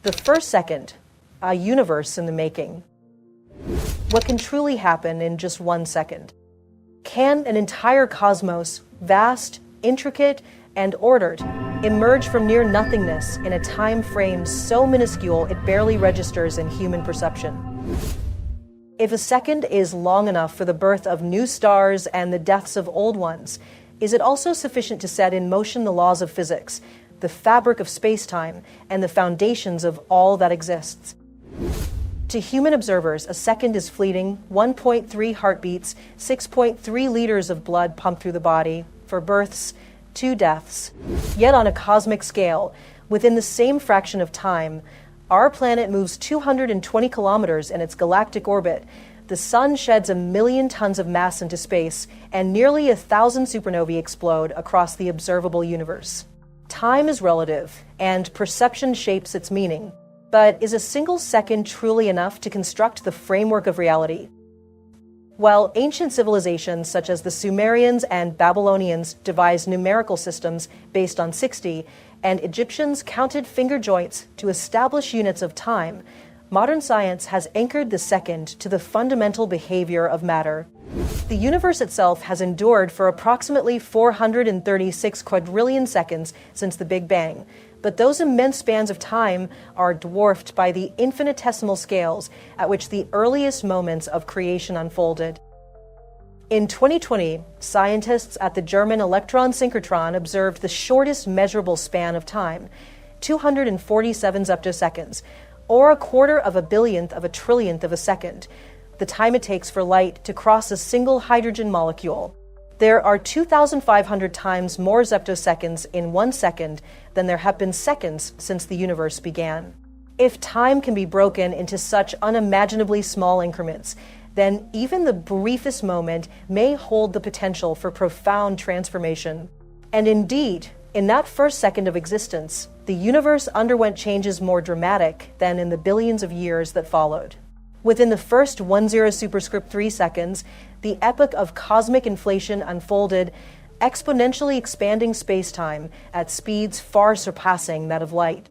The first second, a universe in the making. What can truly happen in just 1 second? Can an entire cosmos, vast, intricate, and ordered, emerge from near nothingness in a time frame so minuscule it barely registers in human perception? If a second is long enough for the birth of new stars and the deaths of old ones, is it also sufficient to set in motion the laws of physics, the fabric of space-time, and the foundations of all that exists? To human observers, a second is fleeting, 1.3 heartbeats, 6.3 liters of blood pumped through the body, for births, 2 deaths. Yet on a cosmic scale, within the same fraction of time, our planet moves 220 kilometers in its galactic orbit. The sun sheds 1 million tons of mass into space, and nearly 1,000 supernovae explode across the observable universe. Time is relative, and perception shapes its meaning. But is a single second truly enough to construct the framework of reality? While ancient civilizations such as the Sumerians and Babylonians devised numerical systems based on 60, and Egyptians counted finger joints to establish units of time, modern science has anchored the second to the fundamental behavior of matter. The universe itself has endured for approximately 436 quadrillion seconds since the Big Bang, but those immense spans of time are dwarfed by the infinitesimal scales at which the earliest moments of creation unfolded. In 2020, scientists at the German electron synchrotron observed the shortest measurable span of time, 247 zeptoseconds, or 1/4 of a billionth of a trillionth of a second, the time it takes for light to cross a single hydrogen molecule. There are 2,500 times more zeptoseconds in 1 second than there have been seconds since the universe began. If time can be broken into such unimaginably small increments, then even the briefest moment may hold the potential for profound transformation. And indeed, in that first second of existence, the universe underwent changes more dramatic than in the billions of years that followed. Within the first 10 superscript 3 seconds, the epoch of cosmic inflation unfolded, exponentially expanding space-time at speeds far surpassing that of light.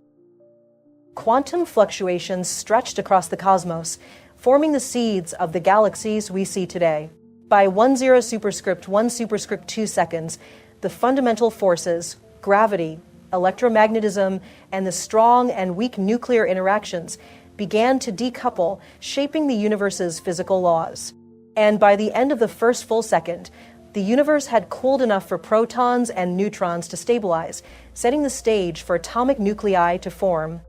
Quantum fluctuations stretched across the cosmos, forming the seeds of the galaxies we see today. By 10 superscript 1 superscript 2 seconds, the fundamental forces, gravity, electromagnetism, and the strong and weak nuclear interactions began to decouple, shaping the universe's physical laws. And by the end of the first full second, the universe had cooled enough for protons and neutrons to stabilize, setting the stage for atomic nuclei to form.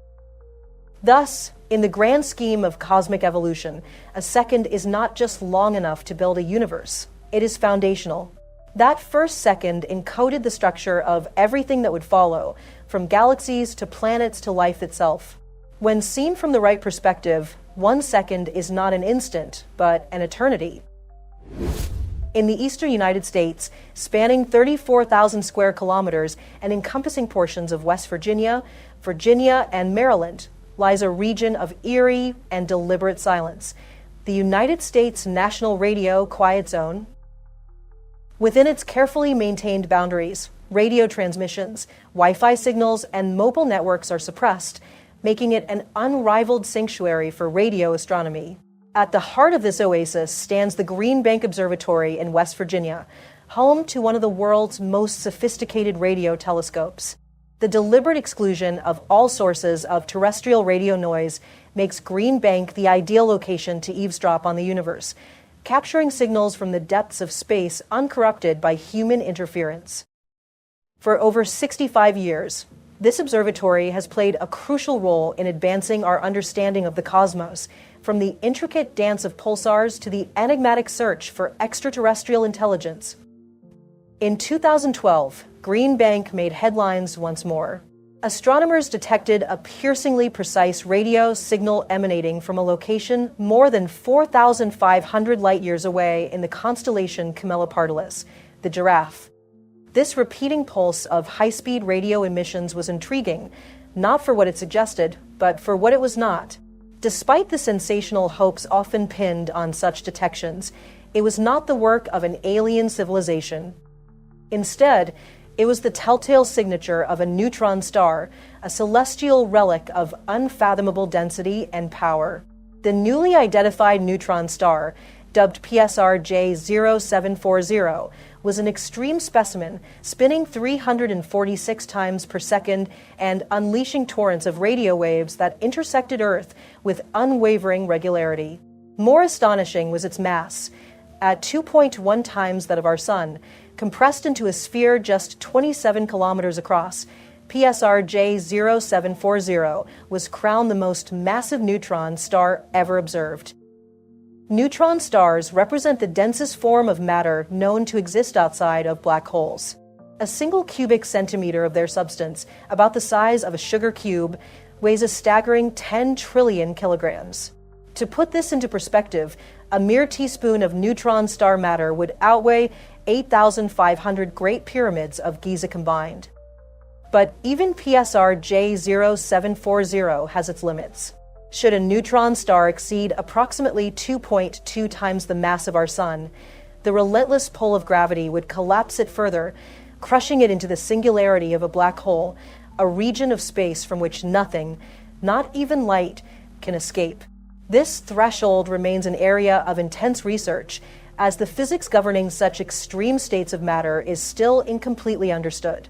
Thus, in the grand scheme of cosmic evolution, a second is not just long enough to build a universe, it is foundational. That first second encoded the structure of everything that would follow, from galaxies to planets to life itself. When seen from the right perspective, 1 second is not an instant, but an eternity. In the eastern United States, spanning 34,000 square kilometers and encompassing portions of West Virginia, and Maryland, lies a region of eerie and deliberate silence, the United States National Radio Quiet Zone. Within its carefully maintained boundaries, radio transmissions, Wi-Fi signals, and mobile networks are suppressed, making it an unrivaled sanctuary for radio astronomy. At the heart of this oasis stands the Green Bank Observatory in West Virginia, home to one of the world's most sophisticated radio telescopes. The deliberate exclusion of all sources of terrestrial radio noise makes Green Bank the ideal location to eavesdrop on the universe, capturing signals from the depths of space uncorrupted by human interference. For over 65 years, this observatory has played a crucial role in advancing our understanding of the cosmos, from the intricate dance of pulsars to the enigmatic search for extraterrestrial intelligence. In 2012, Green Bank made headlines once more. Astronomers detected a piercingly precise radio signal emanating from a location more than 4,500 light-years away in the constellation Camelopardalis, the Giraffe. This repeating pulse of high-speed radio emissions was intriguing, not for what it suggested, but for what it was not. Despite the sensational hopes often pinned on such detections, it was not the work of an alien civilization. Instead, It was the telltale signature of a neutron star, a celestial relic of unfathomable density and power. The newly identified neutron star, dubbed PSR J0740, was an extreme specimen, spinning 346 times per second and unleashing torrents of radio waves that intersected Earth with unwavering regularity. More astonishing was its mass. At 2.1 times that of our Sun, compressed into a sphere just 27 kilometers across, PSR J0740 was crowned the most massive neutron star ever observed. Neutron stars represent the densest form of matter known to exist outside of black holes. A single cubic centimeter of their substance, about the size of a sugar cube, weighs a staggering 10 trillion kilograms. To put this into perspective, a mere teaspoon of neutron star matter would outweigh 8,500 Great Pyramids of Giza combined. But even PSR J0740 has its limits. Should a neutron star exceed approximately 2.2 times the mass of our Sun, the relentless pull of gravity would collapse it further, crushing it into the singularity of a black hole, a region of space from which nothing, not even light, can escape. This threshold remains an area of intense research, as the physics governing such extreme states of matter is still incompletely understood.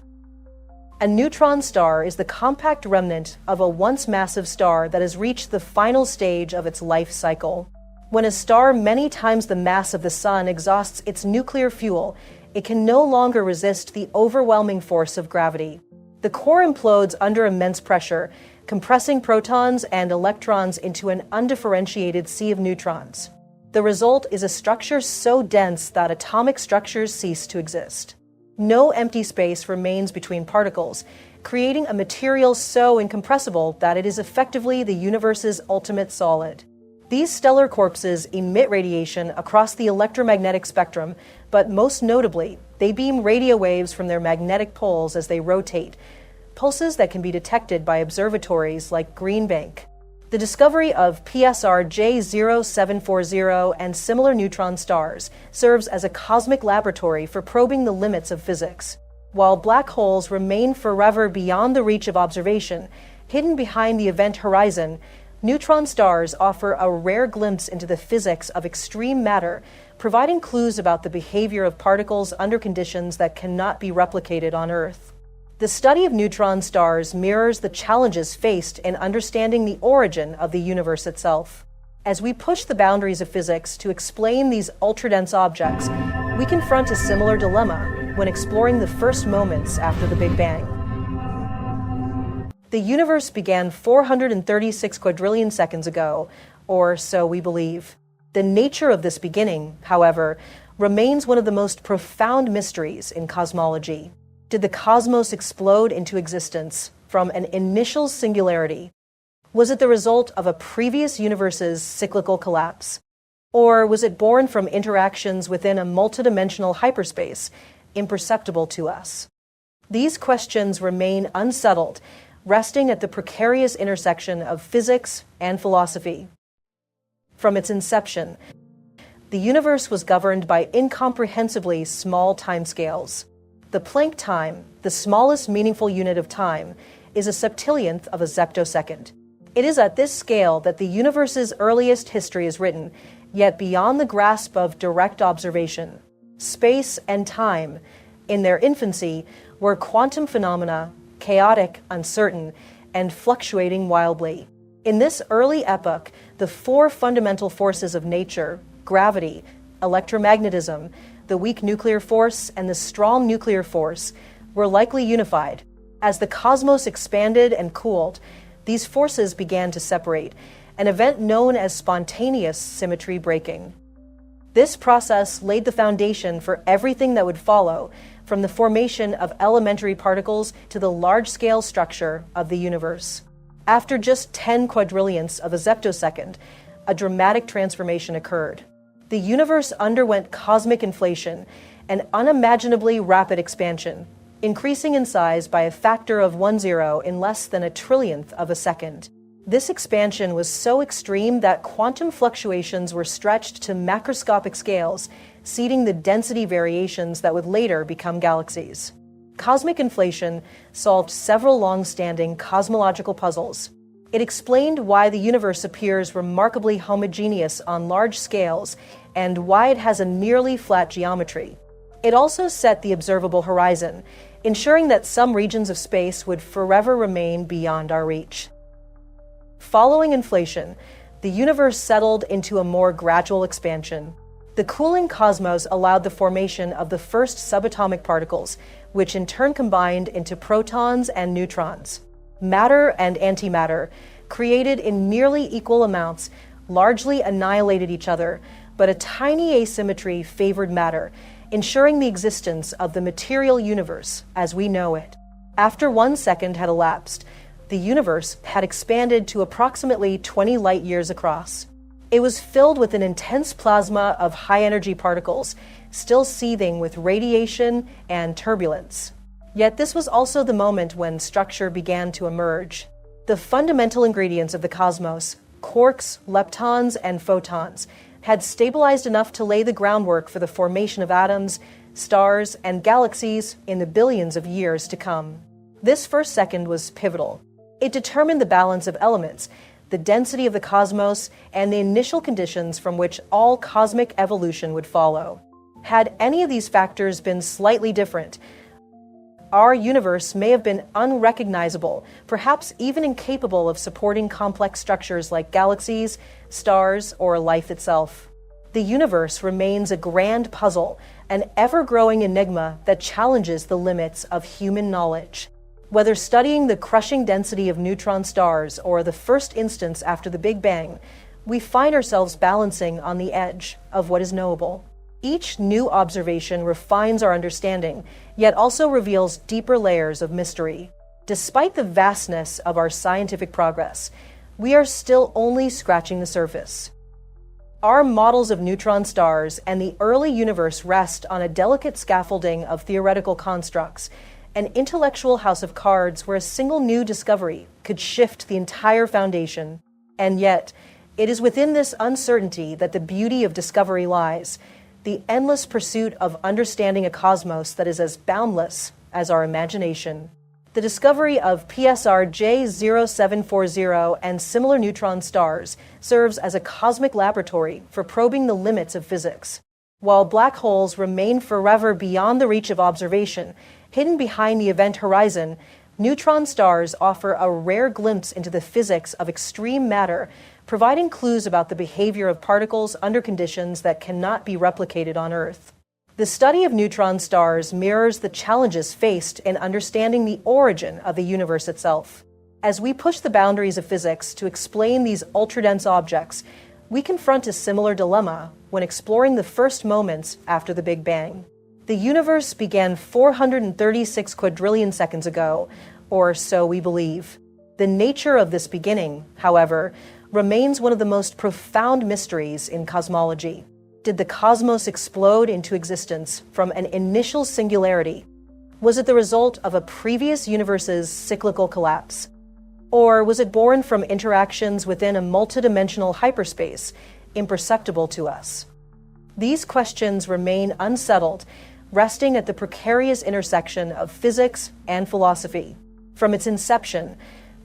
A neutron star is the compact remnant of a once massive star that has reached the final stage of its life cycle. When a star many times the mass of the Sun exhausts its nuclear fuel, it can no longer resist the overwhelming force of gravity. The core implodes under immense pressure, compressing protons and electrons into an undifferentiated sea of neutrons. The result is a structure so dense that atomic structures cease to exist. No empty space remains between particles, creating a material so incompressible that it is effectively the universe's ultimate solid. These stellar corpses emit radiation across the electromagnetic spectrum, but most notably, they beam radio waves from their magnetic poles as they rotate, pulses that can be detected by observatories like Green Bank. The discovery of PSR J0740 and similar neutron stars serves as a cosmic laboratory for probing the limits of physics. While black holes remain forever beyond the reach of observation, hidden behind the event horizon, neutron stars offer a rare glimpse into the physics of extreme matter, providing clues about the behavior of particles under conditions that cannot be replicated on Earth. The study of neutron stars mirrors the challenges faced in understanding the origin of the universe itself. As we push the boundaries of physics to explain these ultra-dense objects, we confront a similar dilemma when exploring the first moments after the Big Bang. The universe began 436 quadrillion seconds ago, or so we believe. The nature of this beginning, however, remains one of the most profound mysteries in cosmology. Did the cosmos explode into existence from an initial singularity? Was it the result of a previous universe's cyclical collapse? Or was it born from interactions within a multidimensional hyperspace, imperceptible to us? These questions remain unsettled, resting at the precarious intersection of physics and philosophy. From its inception, the universe was governed by incomprehensibly small timescales. The Planck time, the smallest meaningful unit of time, is a septillionth of a zeptosecond. It is at this scale that the universe's earliest history is written, yet beyond the grasp of direct observation. Space and time, in their infancy, were quantum phenomena, chaotic, uncertain, and fluctuating wildly. In this early epoch, the four fundamental forces of nature, gravity, electromagnetism, the weak nuclear force, and the strong nuclear force, were likely unified. As the cosmos expanded and cooled, these forces began to separate, an event known as spontaneous symmetry breaking. This process laid the foundation for everything that would follow, from the formation of elementary particles to the large-scale structure of the universe. After just 10 quadrillionths of a zeptosecond, a dramatic transformation occurred. The universe underwent cosmic inflation, an unimaginably rapid expansion, increasing in size by a factor of 10 in less than a trillionth of a second. This expansion was so extreme that quantum fluctuations were stretched to macroscopic scales, seeding the density variations that would later become galaxies. Cosmic inflation solved several long-standing cosmological puzzles. It explained why the universe appears remarkably homogeneous on large scales and why it has a nearly flat geometry. It also set the observable horizon, ensuring that some regions of space would forever remain beyond our reach. Following inflation, the universe settled into a more gradual expansion. The cooling cosmos allowed the formation of the first subatomic particles, which in turn combined into protons and neutrons. Matter and antimatter, created in nearly equal amounts, largely annihilated each other, but a tiny asymmetry favored matter, ensuring the existence of the material universe as we know it. After 1 second had elapsed, the universe had expanded to approximately 20 light years across. It was filled with an intense plasma of high-energy particles, still seething with radiation and turbulence. Yet this was also the moment when structure began to emerge. The fundamental ingredients of the cosmos, quarks, leptons, and photons, had stabilized enough to lay the groundwork for the formation of atoms, stars, and galaxies in the billions of years to come. This first second was pivotal. It determined the balance of elements, the density of the cosmos, and the initial conditions from which all cosmic evolution would follow. Had any of these factors been slightly different, our universe may have been unrecognizable, perhaps even incapable of supporting complex structures like galaxies, stars, or life itself. The universe remains a grand puzzle, an ever-growing enigma that challenges the limits of human knowledge. Whether studying the crushing density of neutron stars or the first instance after the Big Bang, we find ourselves balancing on the edge of what is knowable. Each new observation refines our understanding, yet also reveals deeper layers of mystery. Despite the vastness of our scientific progress, we are still only scratching the surface. Our models of neutron stars and the early universe rest on a delicate scaffolding of theoretical constructs, an intellectual house of cards where a single new discovery could shift the entire foundation. And yet, it is within this uncertainty that the beauty of discovery lies, the endless pursuit of understanding a cosmos that is as boundless as our imagination. The discovery of PSR J0740 and similar neutron stars serves as a cosmic laboratory for probing the limits of physics. While black holes remain forever beyond the reach of observation, hidden behind the event horizon, neutron stars offer a rare glimpse into the physics of extreme matter, providing clues about the behavior of particles under conditions that cannot be replicated on Earth. The study of neutron stars mirrors the challenges faced in understanding the origin of the universe itself. As we push the boundaries of physics to explain these ultra-dense objects, we confront a similar dilemma when exploring the first moments after the Big Bang. The universe began 436 quadrillion seconds ago, or so we believe. The nature of this beginning, however, remains one of the most profound mysteries in cosmology. Did the cosmos explode into existence from an initial singularity? Was it the result of a previous universe's cyclical collapse? Or was it born from interactions within a multidimensional hyperspace, imperceptible to us? These questions remain unsettled, resting at the precarious intersection of physics and philosophy. From its inception,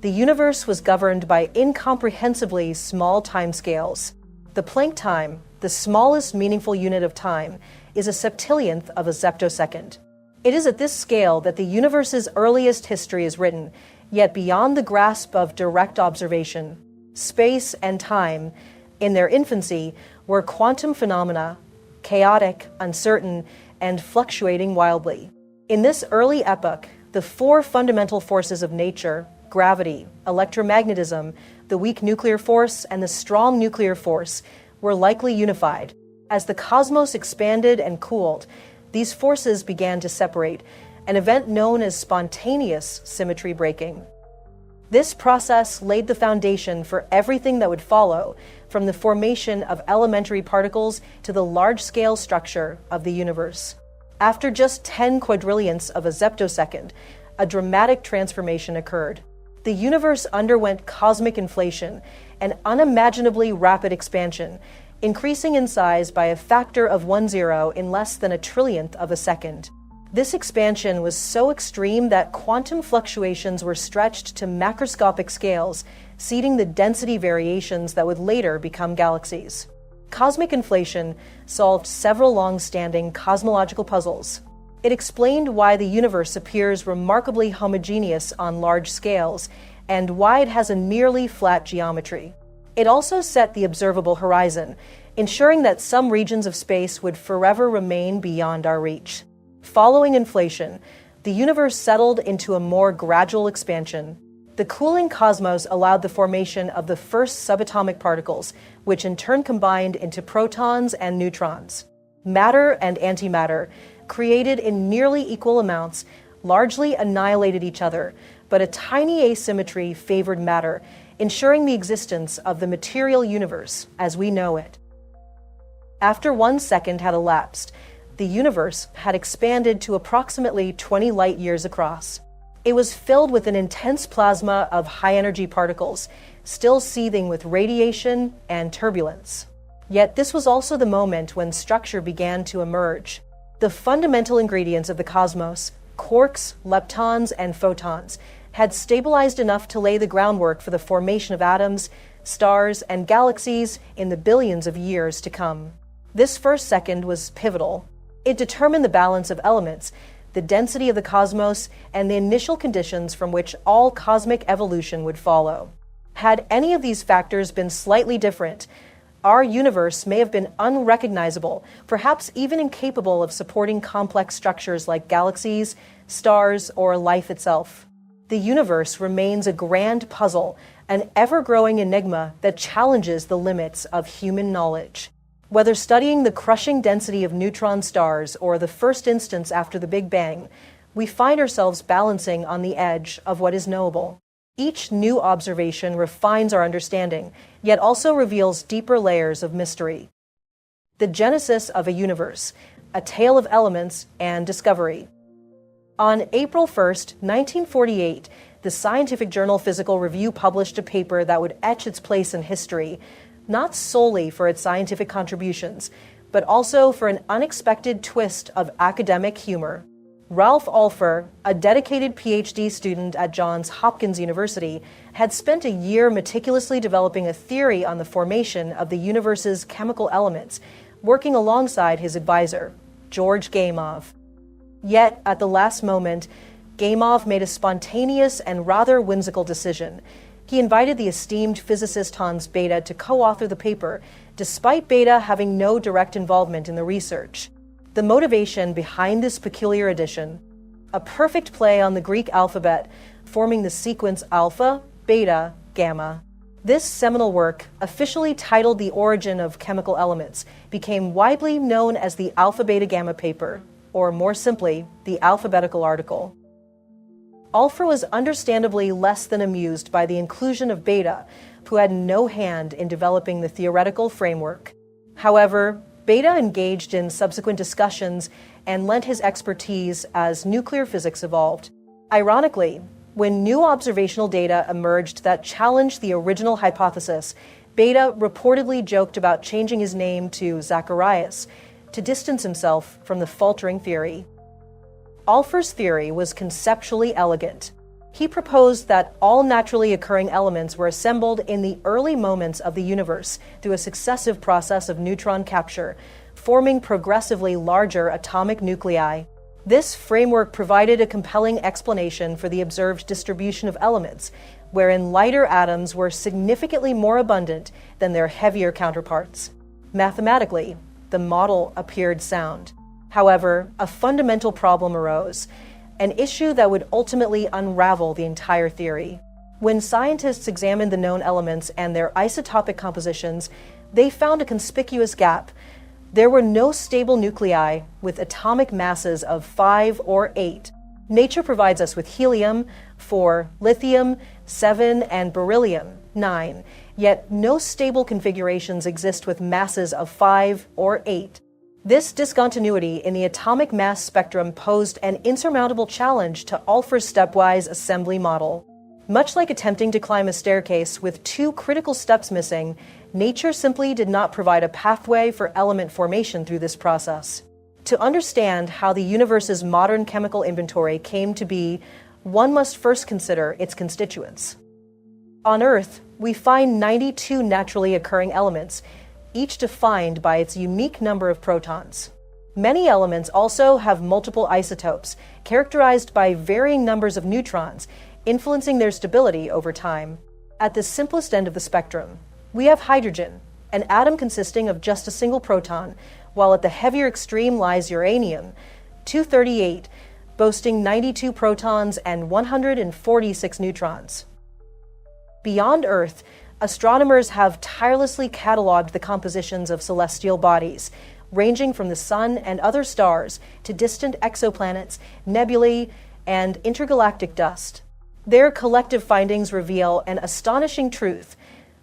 the universe was governed by incomprehensibly small timescales. The Planck time, the smallest meaningful unit of time, is a septillionth of a zeptosecond. It is at this scale that the universe's earliest history is written, yet beyond the grasp of direct observation. Space and time, in their infancy, were quantum phenomena, chaotic, uncertain, and fluctuating wildly. In this early epoch, the four fundamental forces of nature, gravity, electromagnetism, the weak nuclear force, and the strong nuclear force, were likely unified. As the cosmos expanded and cooled, these forces began to separate, an event known as spontaneous symmetry breaking. This process laid the foundation for everything that would follow, from the formation of elementary particles to the large-scale structure of the universe. After just 10 quadrillionths of a zeptosecond, a dramatic transformation occurred. The universe underwent cosmic inflation, an unimaginably rapid expansion, increasing in size by a factor of 10 in less than a trillionth of a second. This expansion was so extreme that quantum fluctuations were stretched to macroscopic scales, seeding the density variations that would later become galaxies. Cosmic inflation solved several long-standing cosmological puzzles. It explained why the universe appears remarkably homogeneous on large scales and why it has a nearly flat geometry. It also set the observable horizon, ensuring that some regions of space would forever remain beyond our reach. Following inflation, the universe settled into a more gradual expansion. The cooling cosmos allowed the formation of the first subatomic particles, which in turn combined into protons and neutrons. Matter and antimatter, created in nearly equal amounts, largely annihilated each other, but a tiny asymmetry favored matter, ensuring the existence of the material universe as we know it. After 1 second had elapsed, the universe had expanded to approximately 20 light years across. It was filled with an intense plasma of high-energy particles, still seething with radiation and turbulence. Yet this was also the moment when structure began to emerge. The fundamental ingredients of the cosmos, quarks, leptons, and photons, had stabilized enough to lay the groundwork for the formation of atoms, stars, and galaxies in the billions of years to come. This first second was pivotal. It determined the balance of elements, the density of the cosmos, and the initial conditions from which all cosmic evolution would follow. Had any of these factors been slightly different, our universe may have been unrecognizable, perhaps even incapable of supporting complex structures like galaxies, stars, or life itself. The universe remains a grand puzzle, an ever-growing enigma that challenges the limits of human knowledge. Whether studying the crushing density of neutron stars or the first instance after the Big Bang, we find ourselves balancing on the edge of what is knowable. Each new observation refines our understanding, yet also reveals deeper layers of mystery. The genesis of a universe, a tale of elements and discovery. On April 1st, 1948, the scientific journal Physical Review published a paper that would etch its place in history, not solely for its scientific contributions, but also for an unexpected twist of academic humor. Ralph Alpher, a dedicated PhD student at Johns Hopkins University, had spent a year meticulously developing a theory on the formation of the universe's chemical elements, working alongside his advisor, George Gamow. Yet, at the last moment, Gamow made a spontaneous and rather whimsical decision. He invited the esteemed physicist Hans Bethe to co-author the paper, despite Bethe having no direct involvement in the research. The motivation behind this peculiar addition: a perfect play on the Greek alphabet, forming the sequence alpha, beta, gamma. This seminal work, officially titled The Origin of Chemical Elements, became widely known as the Alpha Beta Gamma paper, or more simply, the alphabetical article. Alpher was understandably less than amused by the inclusion of Bethe, who had no hand in developing the theoretical framework. However, Bethe engaged in subsequent discussions and lent his expertise as nuclear physics evolved. Ironically, when new observational data emerged that challenged the original hypothesis, Bethe reportedly joked about changing his name to Zacharias to distance himself from the faltering theory. Alpher's theory was conceptually elegant. He proposed that all naturally occurring elements were assembled in the early moments of the universe through a successive process of neutron capture, forming progressively larger atomic nuclei. This framework provided a compelling explanation for the observed distribution of elements, wherein lighter atoms were significantly more abundant than their heavier counterparts. Mathematically, the model appeared sound. However, a fundamental problem arose, an issue that would ultimately unravel the entire theory. When scientists examined the known elements and their isotopic compositions, they found a conspicuous gap. There were no stable nuclei with atomic masses of 5 or 8. Nature provides us with helium, 4, lithium, 7, and beryllium, 9, yet no stable configurations exist with masses of 5 or 8. This discontinuity in the atomic mass spectrum posed an insurmountable challenge to Alpher's stepwise assembly model. Much like attempting to climb a staircase with 2 critical steps missing, nature simply did not provide a pathway for element formation through this process. To understand how the universe's modern chemical inventory came to be, one must first consider its constituents. On Earth, we find 92 naturally occurring elements, each defined by its unique number of protons. Many elements also have multiple isotopes, characterized by varying numbers of neutrons, influencing their stability over time. At the simplest end of the spectrum, we have hydrogen, an atom consisting of just a single proton, while at the heavier extreme lies uranium, 238, boasting 92 protons and 146 neutrons. Beyond Earth, astronomers have tirelessly cataloged the compositions of celestial bodies, ranging from the Sun and other stars to distant exoplanets, nebulae, and intergalactic dust. Their collective findings reveal an astonishing truth.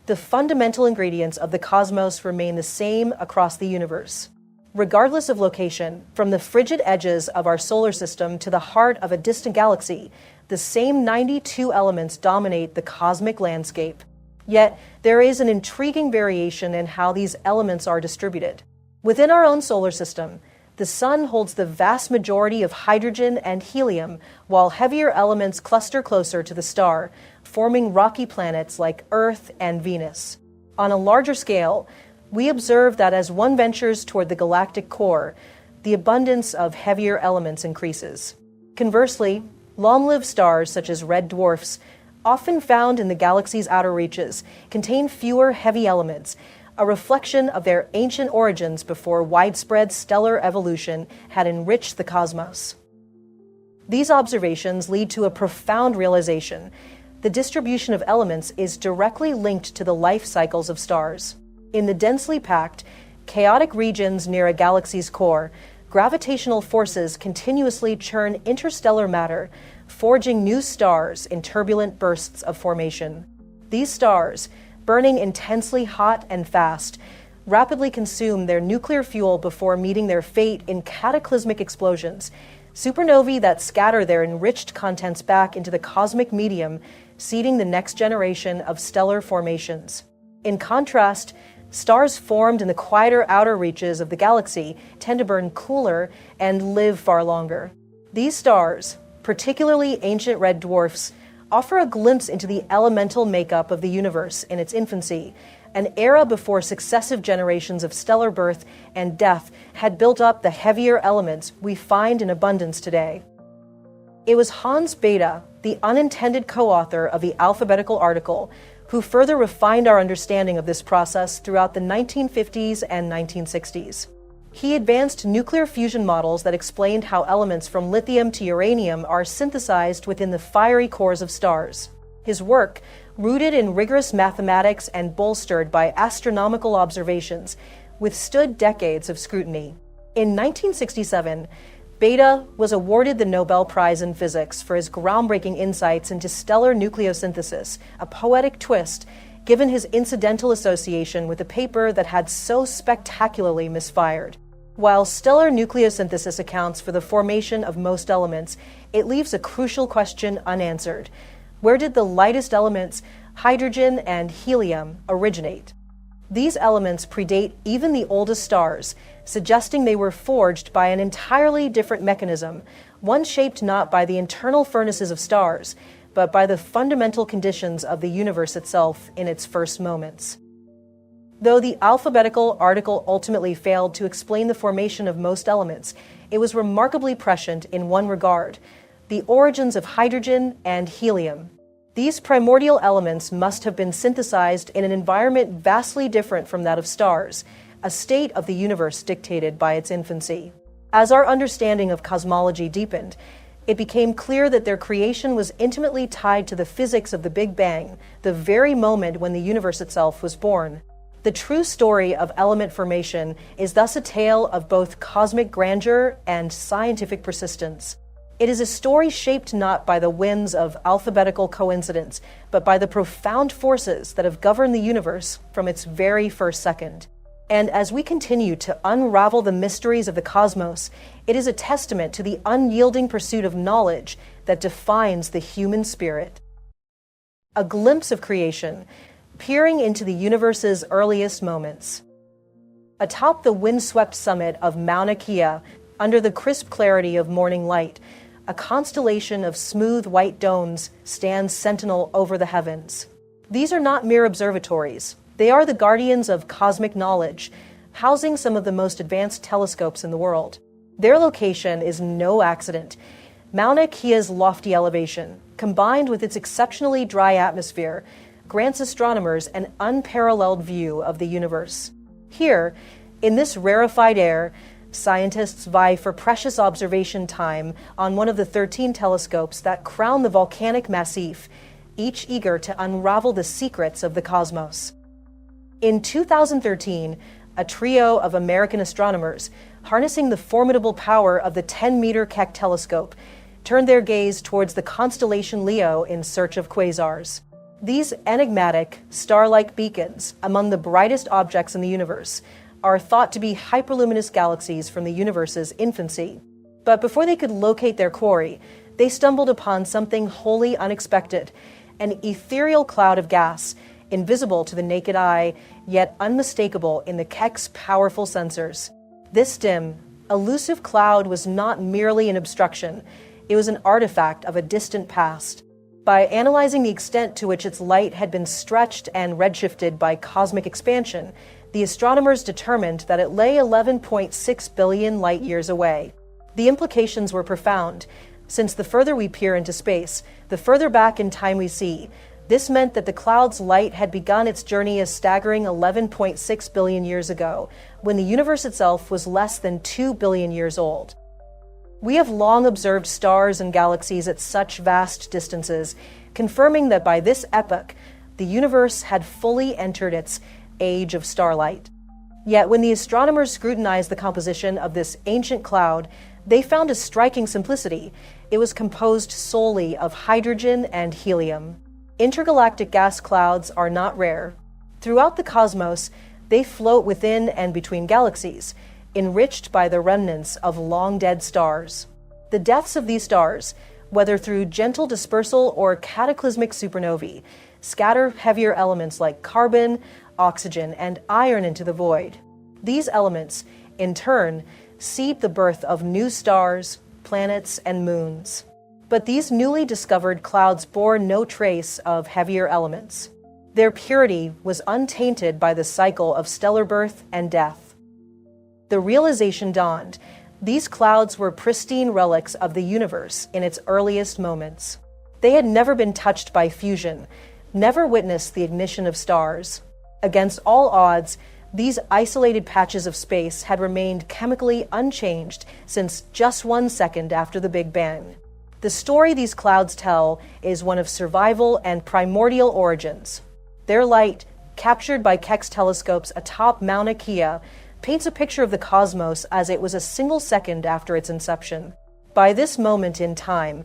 The fundamental ingredients of the cosmos remain the same across the universe. Regardless of location, from the frigid edges of our solar system to the heart of a distant galaxy, the same 92 elements dominate the cosmic landscape. Yet, there is an intriguing variation in how these elements are distributed. Within our own solar system, the Sun holds the vast majority of hydrogen and helium, while heavier elements cluster closer to the star, forming rocky planets like Earth and Venus. On a larger scale, we observe that as one ventures toward the galactic core, the abundance of heavier elements increases. Conversely, long-lived stars such as red dwarfs, often found in the galaxy's outer reaches, contain fewer heavy elements, a reflection of their ancient origins before widespread stellar evolution had enriched the cosmos. These observations lead to a profound realization. The distribution of elements is directly linked to the life cycles of stars. In the densely packed, chaotic regions near a galaxy's core, gravitational forces continuously churn interstellar matter, forging new stars in turbulent bursts of formation. These stars, burning intensely hot and fast, rapidly consume their nuclear fuel before meeting their fate in cataclysmic explosions, supernovae that scatter their enriched contents back into the cosmic medium, seeding the next generation of stellar formations. In contrast, stars formed in the quieter outer reaches of the galaxy tend to burn cooler and live far longer. These stars, particularly ancient red dwarfs, offer a glimpse into the elemental makeup of the universe in its infancy, an era before successive generations of stellar birth and death had built up the heavier elements we find in abundance today. It was Hans Bethe, the unintended co-author of the alphabetical article, who further refined our understanding of this process throughout the 1950s and 1960s. He advanced nuclear fusion models that explained how elements from lithium to uranium are synthesized within the fiery cores of stars. His work, rooted in rigorous mathematics and bolstered by astronomical observations, withstood decades of scrutiny. In 1967, Bethe was awarded the Nobel Prize in Physics for his groundbreaking insights into stellar nucleosynthesis, a poetic twist given his incidental association with a paper that had so spectacularly misfired. While stellar nucleosynthesis accounts for the formation of most elements, it leaves a crucial question unanswered. Where did the lightest elements, hydrogen and helium, originate? These elements predate even the oldest stars, suggesting they were forged by an entirely different mechanism, one shaped not by the internal furnaces of stars, but by the fundamental conditions of the universe itself in its first moments. Though the alphabetical article ultimately failed to explain the formation of most elements, it was remarkably prescient in one regard: the origins of hydrogen and helium. These primordial elements must have been synthesized in an environment vastly different from that of stars, a state of the universe dictated by its infancy. As our understanding of cosmology deepened, it became clear that their creation was intimately tied to the physics of the Big Bang, the very moment when the universe itself was born. The true story of element formation is thus a tale of both cosmic grandeur and scientific persistence. It is a story shaped not by the whims of alphabetical coincidence, but by the profound forces that have governed the universe from its very first second. And as we continue to unravel the mysteries of the cosmos, it is a testament to the unyielding pursuit of knowledge that defines the human spirit. A glimpse of creation, peering into the universe's earliest moments. Atop the windswept summit of Mauna Kea, Under the crisp clarity of morning light, a constellation of smooth white domes stands sentinel over the heavens. These are not mere observatories. They are the guardians of cosmic knowledge, housing some of the most advanced telescopes in the world. Their location is no accident. Mauna Kea's lofty elevation, combined with its exceptionally dry atmosphere, grants astronomers an unparalleled view of the universe. Here, in this rarefied air, scientists vie for precious observation time on one of the 13 telescopes that crown the volcanic massif, each eager to unravel the secrets of the cosmos. In 2013, a trio of American astronomers, harnessing the formidable power of the 10-meter Keck telescope, turned their gaze towards the constellation Leo in search of quasars. These enigmatic, star-like beacons, among the brightest objects in the universe, are thought to be hyperluminous galaxies from the universe's infancy. But before they could locate their quarry, they stumbled upon something wholly unexpected, an ethereal cloud of gas, invisible to the naked eye, yet unmistakable in the Keck's powerful sensors. This dim, elusive cloud was not merely an obstruction, it was an artifact of a distant past. By analyzing the extent to which its light had been stretched and redshifted by cosmic expansion, the astronomers determined that it lay 11.6 billion light-years away. The implications were profound, since the further we peer into space, the further back in time we see. This meant that the cloud's light had begun its journey a staggering 11.6 billion years ago, when the universe itself was less than 2 billion years old. We have long observed stars and galaxies at such vast distances, confirming that by this epoch, the universe had fully entered its age of starlight. Yet when the astronomers scrutinized the composition of this ancient cloud, they found a striking simplicity. It was composed solely of hydrogen and helium. Intergalactic gas clouds are not rare. Throughout the cosmos, they float within and between galaxies, enriched by the remnants of long-dead stars. The deaths of these stars, whether through gentle dispersal or cataclysmic supernovae, scatter heavier elements like carbon, oxygen, and iron into the void. These elements, in turn, seed the birth of new stars, planets, and moons. But these newly discovered clouds bore no trace of heavier elements. Their purity was untainted by the cycle of stellar birth and death. The realization dawned. These clouds were pristine relics of the universe in its earliest moments. They had never been touched by fusion, never witnessed the ignition of stars. Against all odds, these isolated patches of space had remained chemically unchanged since just 1 second after the Big Bang. The story these clouds tell is one of survival and primordial origins. Their light, captured by Keck's telescopes atop Mauna Kea, paints a picture of the cosmos as it was a single second after its inception. By this moment in time,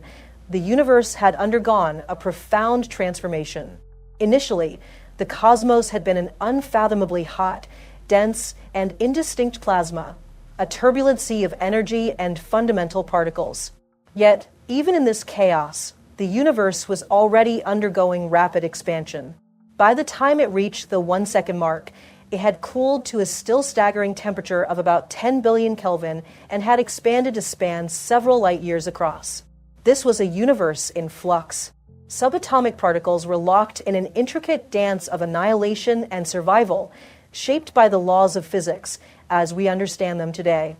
the universe had undergone a profound transformation. Initially, the cosmos had been an unfathomably hot, dense, and indistinct plasma, a turbulent sea of energy and fundamental particles. Yet, even in this chaos, the universe was already undergoing rapid expansion. By the time it reached the 1-second mark, it had cooled to a still staggering temperature of about 10 billion Kelvin and had expanded to span several light-years across. This was a universe in flux. Subatomic particles were locked in an intricate dance of annihilation and survival, shaped by the laws of physics as we understand them today.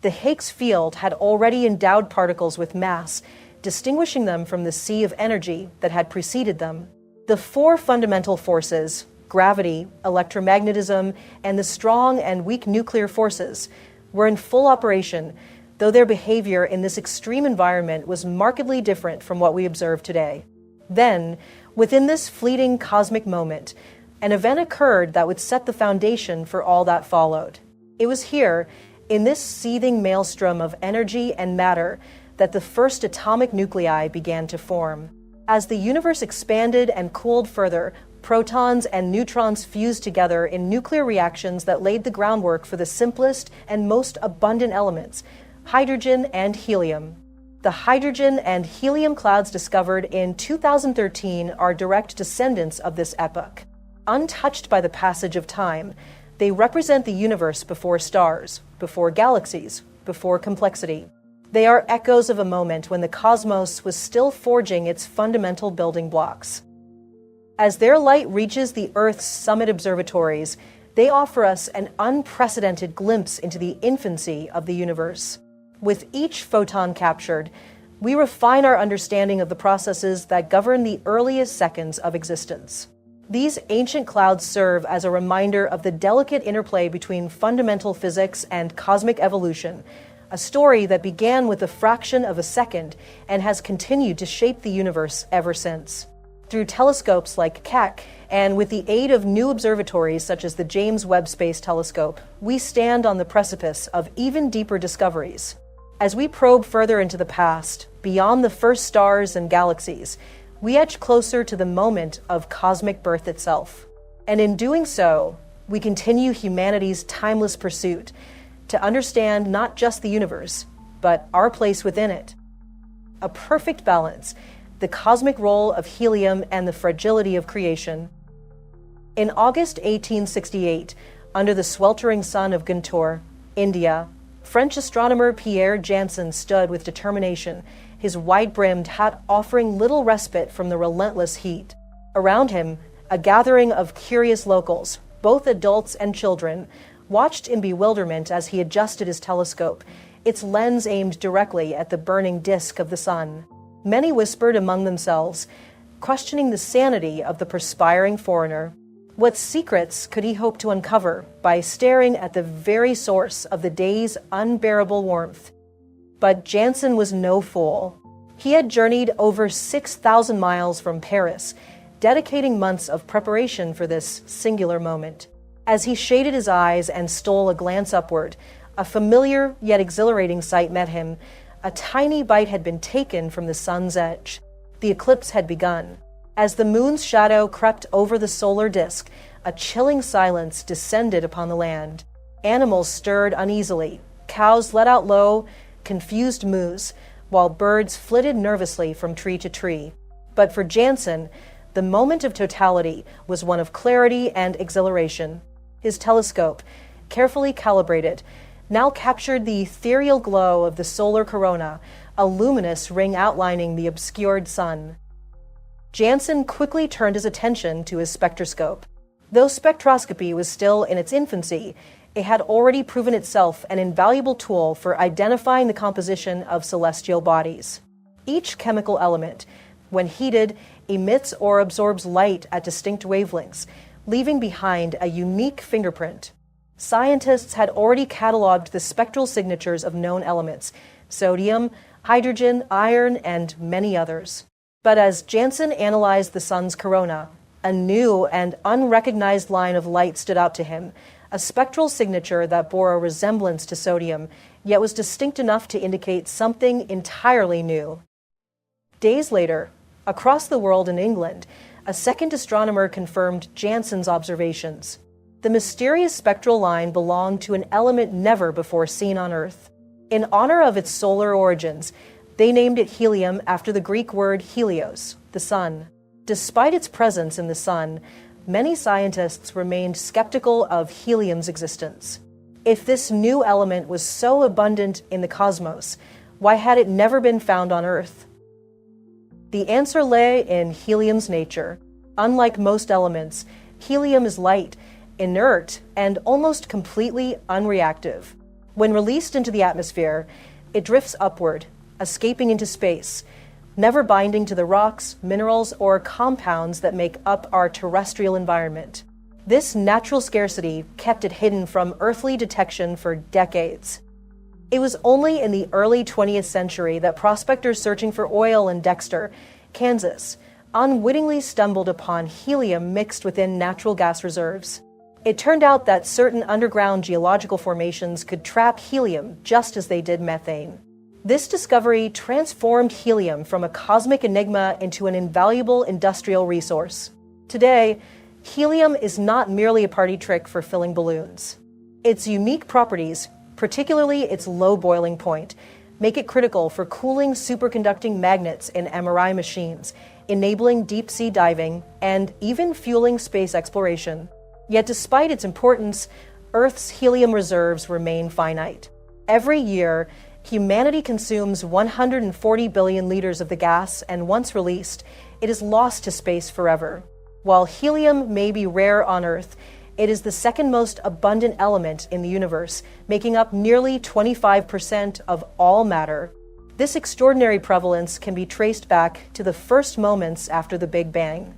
The Higgs field had already endowed particles with mass, distinguishing them from the sea of energy that had preceded them. The four fundamental forces, gravity, electromagnetism, and the strong and weak nuclear forces, were in full operation, though their behavior in this extreme environment was markedly different from what we observe today. Then, within this fleeting cosmic moment, an event occurred that would set the foundation for all that followed. It was here, in this seething maelstrom of energy and matter, that the first atomic nuclei began to form. As the universe expanded and cooled further, protons and neutrons fused together in nuclear reactions that laid the groundwork for the simplest and most abundant elements, hydrogen and helium. The hydrogen and helium clouds discovered in 2013 are direct descendants of this epoch. Untouched by the passage of time, They represent the universe before stars, before galaxies, before complexity. They are echoes of a moment when the cosmos was still forging its fundamental building blocks. As their light reaches the Earth's summit observatories, they offer us an unprecedented glimpse into the infancy of the universe. With each photon captured, we refine our understanding of the processes that govern the earliest seconds of existence. These ancient clouds serve as a reminder of the delicate interplay between fundamental physics and cosmic evolution, a story that began with a fraction of a second and has continued to shape the universe ever since. Through telescopes like Keck, and with the aid of new observatories such as the James Webb Space Telescope, we stand on the precipice of even deeper discoveries. As we probe further into the past, beyond the first stars and galaxies, we edge closer to the moment of cosmic birth itself. And in doing so, we continue humanity's timeless pursuit to understand not just the universe, but our place within it. A perfect balance, the cosmic role of helium and the fragility of creation. In August 1868, under the sweltering sun of Guntur, India, French astronomer Pierre Janssen stood with determination, his wide-brimmed hat offering little respite from the relentless heat. Around him, a gathering of curious locals, both adults and children, watched in bewilderment as he adjusted his telescope, its lens aimed directly at the burning disk of the sun. Many whispered among themselves, questioning the sanity of the perspiring foreigner. What secrets could he hope to uncover by staring at the very source of the day's unbearable warmth? But Janssen was no fool. He had journeyed over 6,000 miles from Paris, dedicating months of preparation for this singular moment. As he shaded his eyes and stole a glance upward, a familiar yet exhilarating sight met him. A tiny bite had been taken from the sun's edge. The eclipse had begun. As the moon's shadow crept over the solar disk, a chilling silence descended upon the land. Animals stirred uneasily. Cows let out low, confused moos, while birds flitted nervously from tree to tree. But for Janssen, the moment of totality was one of clarity and exhilaration. His telescope, carefully calibrated, now captured the ethereal glow of the solar corona, a luminous ring outlining the obscured sun. Janssen quickly turned his attention to his spectroscope. Though spectroscopy was still in its infancy, it had already proven itself an invaluable tool for identifying the composition of celestial bodies. Each chemical element, when heated, emits or absorbs light at distinct wavelengths, leaving behind a unique fingerprint. Scientists had already cataloged the spectral signatures of known elements: sodium, hydrogen, iron, and many others. But as Janssen analyzed the sun's corona, a new and unrecognized line of light stood out to him, a spectral signature that bore a resemblance to sodium, yet was distinct enough to indicate something entirely new. Days later, across the world in England, a second astronomer confirmed Janssen's observations. The mysterious spectral line belonged to an element never before seen on Earth. In honor of its solar origins, they named it helium after the Greek word helios, the sun. Despite its presence in the sun, many scientists remained skeptical of helium's existence. If this new element was so abundant in the cosmos, why had it never been found on Earth? The answer lay in helium's nature. Unlike most elements, helium is light, inert, and almost completely unreactive. When released into the atmosphere, it drifts upward, escaping into space, never binding to the rocks, minerals, or compounds that make up our terrestrial environment. This natural scarcity kept it hidden from earthly detection for decades. It was only in the early 20th century that prospectors searching for oil in Dexter, Kansas, unwittingly stumbled upon helium mixed within natural gas reserves. It turned out that certain underground geological formations could trap helium just as they did methane. This discovery transformed helium from a cosmic enigma into an invaluable industrial resource. Today, helium is not merely a party trick for filling balloons. Its unique properties, particularly its low boiling point, make it critical for cooling superconducting magnets in MRI machines, enabling deep-sea diving, and even fueling space exploration. Yet despite its importance, Earth's helium reserves remain finite. Every year, humanity consumes 140 billion liters of the gas, and once released, it is lost to space forever. While helium may be rare on Earth, it is the second most abundant element in the universe, making up nearly 25% of all matter. This extraordinary prevalence can be traced back to the first moments after the Big Bang.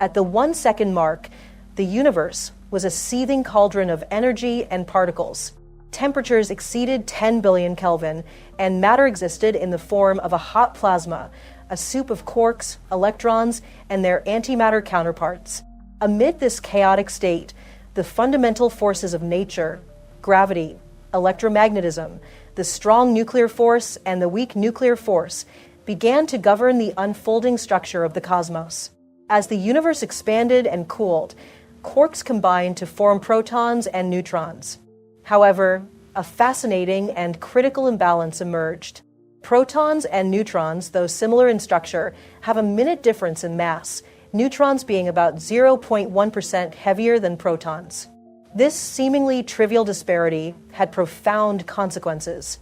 At the 1 second mark, the universe was a seething cauldron of energy and particles. Temperatures exceeded 10 billion Kelvin, and matter existed in the form of a hot plasma, a soup of quarks, electrons, and their antimatter counterparts. Amid this chaotic state, the fundamental forces of nature, gravity, electromagnetism, the strong nuclear force, and the weak nuclear force, began to govern the unfolding structure of the cosmos. As the universe expanded and cooled, quarks combined to form protons and neutrons. However, a fascinating and critical imbalance emerged. Protons and neutrons, though similar in structure, have a minute difference in mass, neutrons being about 0.1% heavier than protons. This seemingly trivial disparity had profound consequences.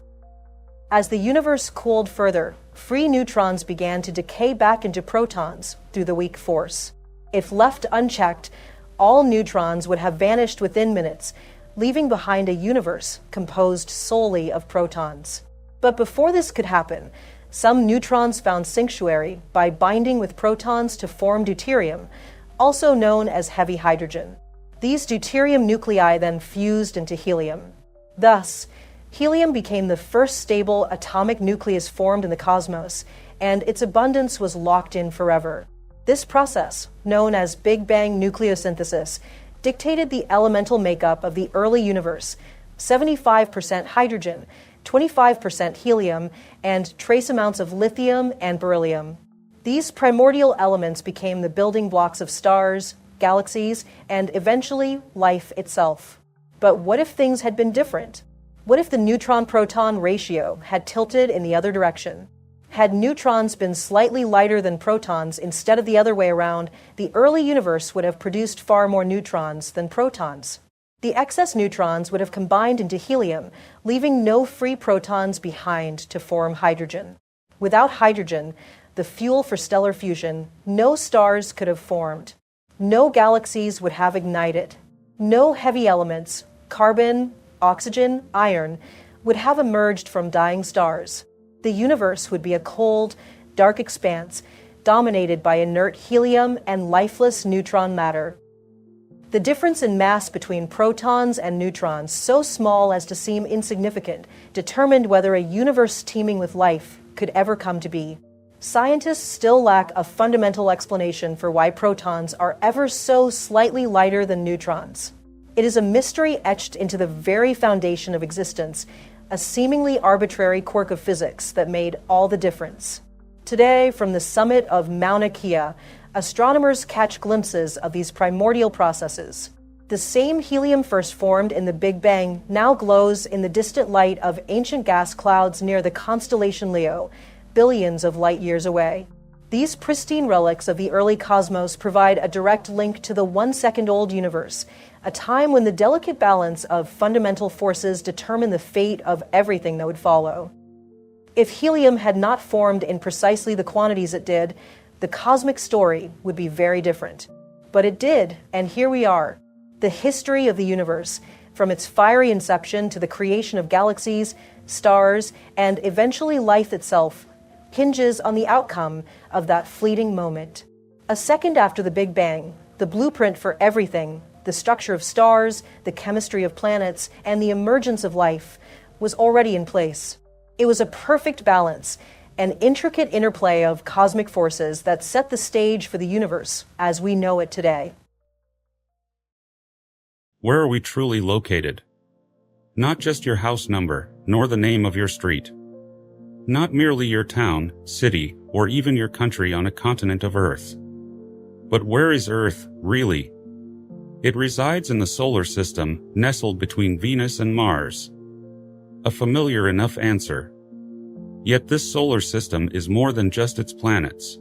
As the universe cooled further, free neutrons began to decay back into protons through the weak force. If left unchecked, all neutrons would have vanished within minutes, leaving behind a universe composed solely of protons. But before this could happen, some neutrons found sanctuary by binding with protons to form deuterium, also known as heavy hydrogen. These deuterium nuclei then fused into helium. Thus, helium became the first stable atomic nucleus formed in the cosmos, and its abundance was locked in forever. This process, known as Big Bang nucleosynthesis, dictated the elemental makeup of the early universe: 75% hydrogen, 25% helium, and trace amounts of lithium and beryllium. These primordial elements became the building blocks of stars, galaxies, and eventually life itself. But what if things had been different? What if the neutron-proton ratio had tilted in the other direction? Had neutrons been slightly lighter than protons instead of the other way around, the early universe would have produced far more neutrons than protons. The excess neutrons would have combined into helium, leaving no free protons behind to form hydrogen. Without hydrogen, the fuel for stellar fusion, no stars could have formed. No galaxies would have ignited. No heavy elements, carbon, oxygen, iron, would have emerged from dying stars. The universe would be a cold, dark expanse, dominated by inert helium and lifeless neutron matter. The difference in mass between protons and neutrons, so small as to seem insignificant, determined whether a universe teeming with life could ever come to be. Scientists still lack a fundamental explanation for why protons are ever so slightly lighter than neutrons. It is a mystery etched into the very foundation of existence, a seemingly arbitrary quirk of physics that made all the difference. Today, from the summit of Mauna Kea, astronomers catch glimpses of these primordial processes. The same helium first formed in the Big Bang now glows in the distant light of ancient gas clouds near the constellation Leo, billions of light years away. These pristine relics of the early cosmos provide a direct link to the 1 second-old universe, a time when the delicate balance of fundamental forces determined the fate of everything that would follow. If helium had not formed in precisely the quantities it did, the cosmic story would be very different. But it did, and here we are. The history of the universe, from its fiery inception to the creation of galaxies, stars, and eventually life itself, hinges on the outcome of that fleeting moment. A second after the Big Bang, the blueprint for everything, the structure of stars, the chemistry of planets, and the emergence of life, was already in place. It was a perfect balance, an intricate interplay of cosmic forces that set the stage for the universe as we know it today. Where are we truly located? Not just your house number, nor the name of your street. Not merely your town, city, or even your country on a continent of Earth. But where is Earth, really? It resides in the solar system, nestled between Venus and Mars. A familiar enough answer. Yet this solar system is more than just its planets.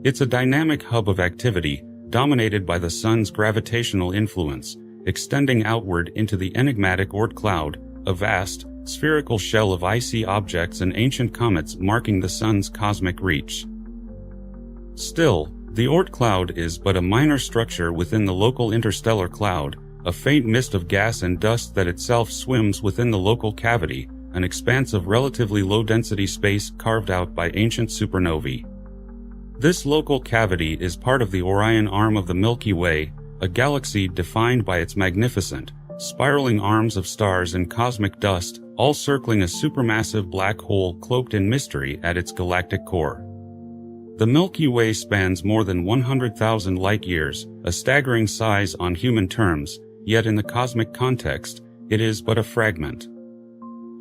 It's a dynamic hub of activity, dominated by the sun's gravitational influence, extending outward into the enigmatic Oort cloud, a vast, spherical shell of icy objects and ancient comets marking the Sun's cosmic reach. Still, the Oort cloud is but a minor structure within the local interstellar cloud, a faint mist of gas and dust that itself swims within the local cavity, an expanse of relatively low-density space carved out by ancient supernovae. This local cavity is part of the Orion arm of the Milky Way, a galaxy defined by its magnificent, spiraling arms of stars and cosmic dust, all circling a supermassive black hole cloaked in mystery at its galactic core. The Milky Way spans more than 100,000 light-years, a staggering size on human terms, yet in the cosmic context, it is but a fragment.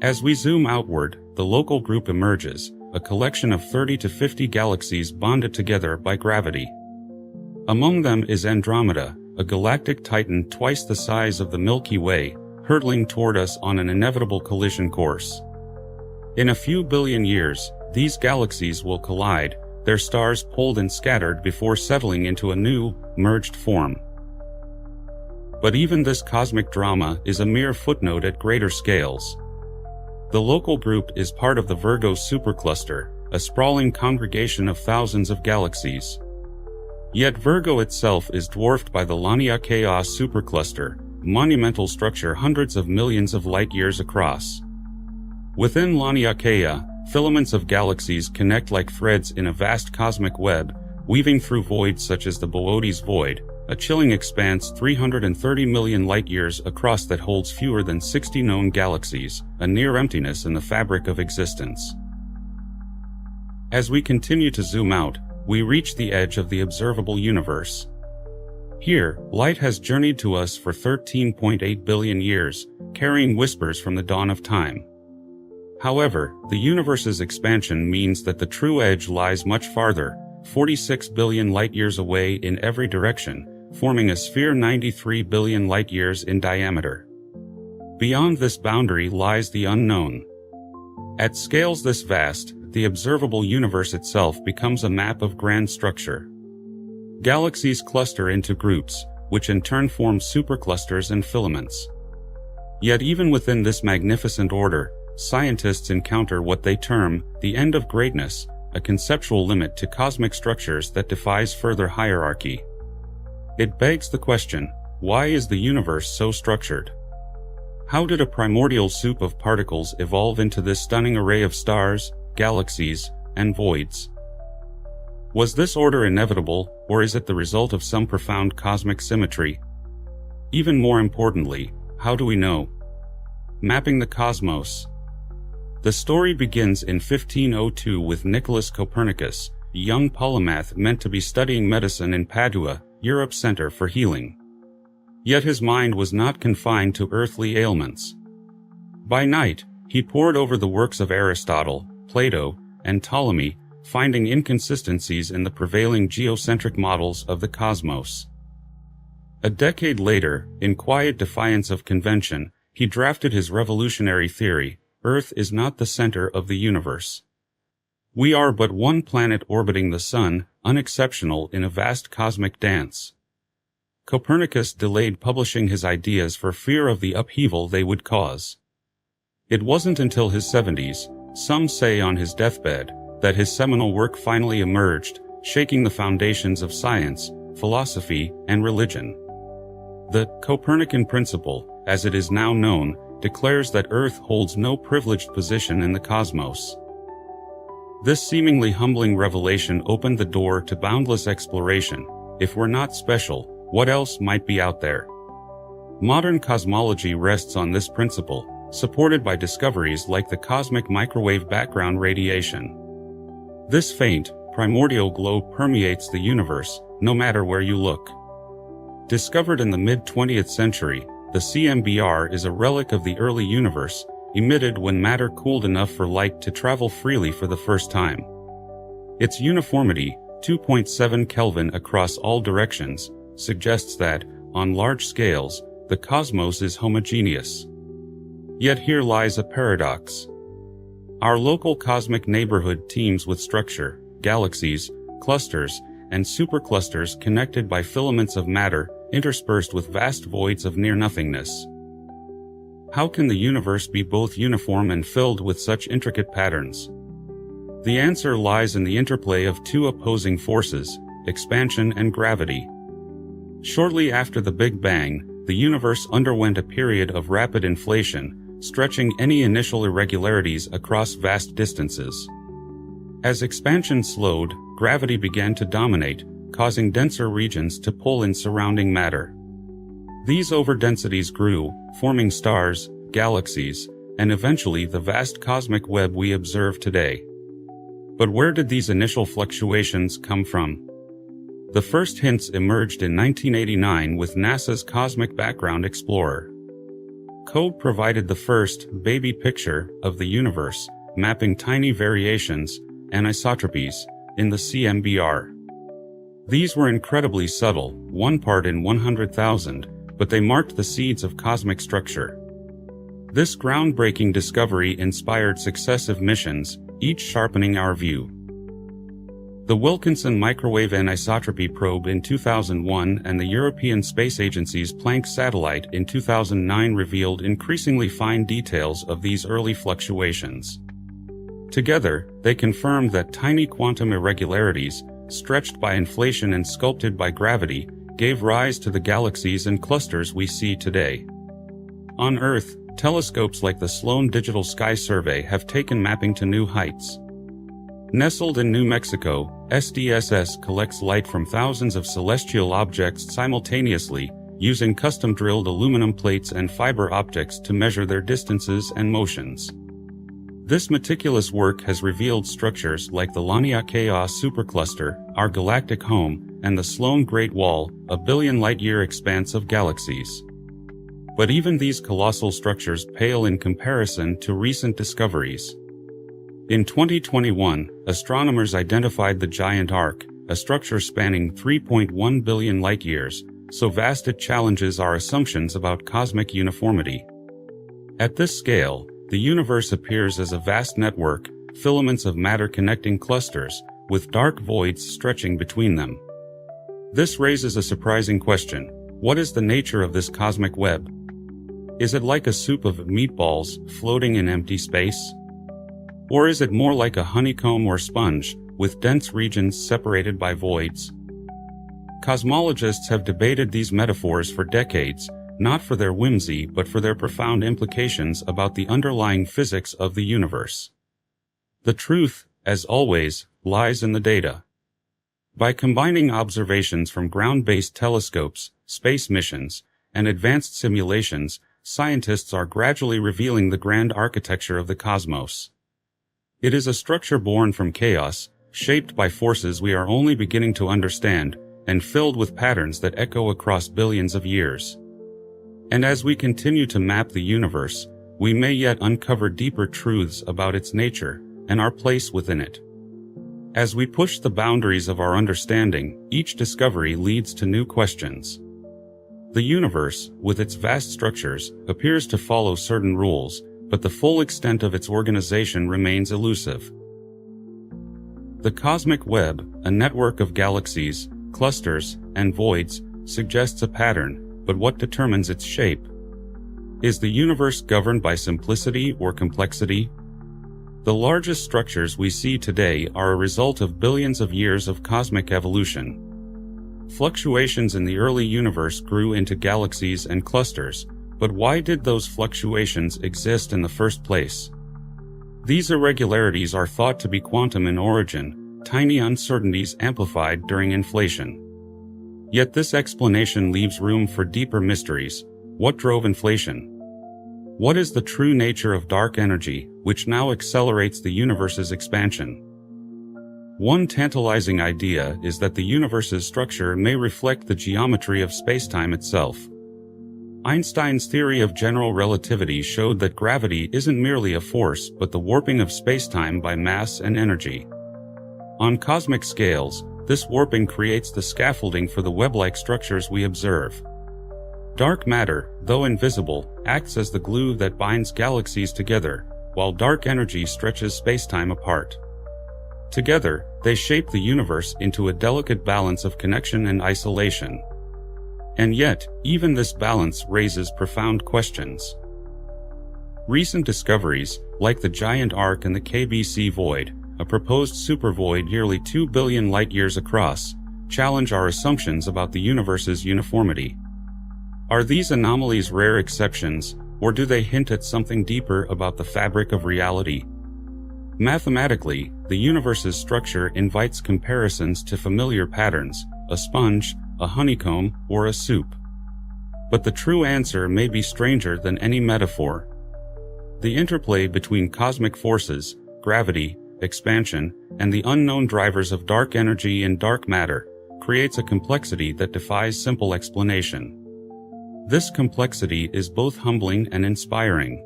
As we zoom outward, the local group emerges, a collection of 30 to 50 galaxies bonded together by gravity. Among them is Andromeda, a galactic titan twice the size of the Milky Way, hurtling toward us on an inevitable collision course. In a few billion years, these galaxies will collide, their stars pulled and scattered before settling into a new, merged form. But even this cosmic drama is a mere footnote at greater scales. The local group is part of the Virgo supercluster, a sprawling congregation of thousands of galaxies. Yet Virgo itself is dwarfed by the Laniakea supercluster, a monumental structure hundreds of millions of light-years across. Within Laniakea, filaments of galaxies connect like threads in a vast cosmic web, weaving through voids such as the Boötes Void, a chilling expanse 330 million light-years across that holds fewer than 60 known galaxies, a near emptiness in the fabric of existence. As we continue to zoom out, we reach the edge of the observable universe. Here, light has journeyed to us for 13.8 billion years, carrying whispers from the dawn of time. However, the universe's expansion means that the true edge lies much farther, 46 billion light-years away in every direction, forming a sphere 93 billion light-years in diameter. Beyond this boundary lies the unknown. At scales this vast, the observable universe itself becomes a map of grand structure. Galaxies cluster into groups, which in turn form superclusters and filaments. Yet even within this magnificent order, scientists encounter what they term the end of greatness, a conceptual limit to cosmic structures that defies further hierarchy. It begs the question, why is the universe so structured? How did a primordial soup of particles evolve into this stunning array of stars, galaxies, and voids? Was this order inevitable, or is it the result of some profound cosmic symmetry? Even more importantly, how do we know? Mapping the cosmos. The story begins in 1502 with Nicholas Copernicus, a young polymath meant to be studying medicine in Padua, Europe's center for healing. Yet his mind was not confined to earthly ailments. By night, he pored over the works of Aristotle, Plato, and Ptolemy, finding inconsistencies in the prevailing geocentric models of the cosmos. A decade later, in quiet defiance of convention, he drafted his revolutionary theory: Earth is not the center of the universe. We are but one planet orbiting the sun, unexceptional in a vast cosmic dance. Copernicus delayed publishing his ideas for fear of the upheaval they would cause. It wasn't until his 70s, some say on his deathbed, that his seminal work finally emerged, shaking the foundations of science, philosophy, and religion. The Copernican principle, as it is now known, declares that Earth holds no privileged position in the cosmos. This seemingly humbling revelation opened the door to boundless exploration. If we're not special, what else might be out there? Modern cosmology rests on this principle, supported by discoveries like the cosmic microwave background radiation. This faint, primordial glow permeates the universe, no matter where you look. Discovered in the mid-20th century, the CMBR is a relic of the early universe, emitted when matter cooled enough for light to travel freely for the first time. Its uniformity, 2.7 Kelvin across all directions, suggests that, on large scales, the cosmos is homogeneous. Yet here lies a paradox. Our local cosmic neighborhood teems with structure, galaxies, clusters, and superclusters connected by filaments of matter, interspersed with vast voids of near-nothingness. How can the universe be both uniform and filled with such intricate patterns? The answer lies in the interplay of two opposing forces, expansion and gravity. Shortly after the Big Bang, the universe underwent a period of rapid inflation, stretching any initial irregularities across vast distances. As expansion slowed, gravity began to dominate, causing denser regions to pull in surrounding matter. These overdensities grew, forming stars, galaxies, and eventually the vast cosmic web we observe today. But where did these initial fluctuations come from? The first hints emerged in 1989 with NASA's Cosmic Background Explorer. COBE provided the first baby picture of the universe, mapping tiny variations, anisotropies, in the CMBR. These were incredibly subtle, 1 part in 100,000, but they marked the seeds of cosmic structure. This groundbreaking discovery inspired successive missions, each sharpening our view. The Wilkinson Microwave Anisotropy Probe in 2001 and the European Space Agency's Planck satellite in 2009 revealed increasingly fine details of these early fluctuations. Together, they confirmed that tiny quantum irregularities, stretched by inflation and sculpted by gravity, gave rise to the galaxies and clusters we see today. On Earth, telescopes like the Sloan Digital Sky Survey have taken mapping to new heights. Nestled in New Mexico, SDSS collects light from thousands of celestial objects simultaneously, using custom-drilled aluminum plates and fiber optics to measure their distances and motions. This meticulous work has revealed structures like the Laniakea supercluster, our galactic home, and the Sloan Great Wall, a billion light-year expanse of galaxies. But even these colossal structures pale in comparison to recent discoveries. In 2021, astronomers identified the Giant Arc, a structure spanning 3.1 billion light-years, so vast it challenges our assumptions about cosmic uniformity. At this scale, the universe appears as a vast network, filaments of matter connecting clusters, with dark voids stretching between them. This raises a surprising question. What is the nature of this cosmic web? Is it like a soup of meatballs floating in empty space? Or is it more like a honeycomb or sponge, with dense regions separated by voids? Cosmologists have debated these metaphors for decades, not for their whimsy but for their profound implications about the underlying physics of the universe. The truth, as always, lies in the data. By combining observations from ground-based telescopes, space missions, and advanced simulations, scientists are gradually revealing the grand architecture of the cosmos. It is a structure born from chaos, shaped by forces we are only beginning to understand, and filled with patterns that echo across billions of years. And as we continue to map the universe, we may yet uncover deeper truths about its nature and our place within it. As we push the boundaries of our understanding, each discovery leads to new questions. The universe, with its vast structures, appears to follow certain rules, but the full extent of its organization remains elusive. The cosmic web, a network of galaxies, clusters, and voids, suggests a pattern, but what determines its shape? Is the universe governed by simplicity or complexity? The largest structures we see today are a result of billions of years of cosmic evolution. Fluctuations in the early universe grew into galaxies and clusters, but why did those fluctuations exist in the first place? These irregularities are thought to be quantum in origin, tiny uncertainties amplified during inflation. Yet this explanation leaves room for deeper mysteries. What drove inflation? What is the true nature of dark energy, which now accelerates the universe's expansion? One tantalizing idea is that the universe's structure may reflect the geometry of spacetime itself. Einstein's theory of general relativity showed that gravity isn't merely a force but the warping of spacetime by mass and energy. On cosmic scales, this warping creates the scaffolding for the web-like structures we observe. Dark matter, though invisible, acts as the glue that binds galaxies together, while dark energy stretches spacetime apart. Together, they shape the universe into a delicate balance of connection and isolation. And yet, even this balance raises profound questions. Recent discoveries, like the giant arc and the KBC void, a proposed supervoid nearly 2 billion light-years across, challenge our assumptions about the universe's uniformity. Are these anomalies rare exceptions, or do they hint at something deeper about the fabric of reality? Mathematically, the universe's structure invites comparisons to familiar patterns, a sponge, a honeycomb, or a soup. But the true answer may be stranger than any metaphor. The interplay between cosmic forces, gravity, expansion, and the unknown drivers of dark energy and dark matter creates a complexity that defies simple explanation. This complexity is both humbling and inspiring.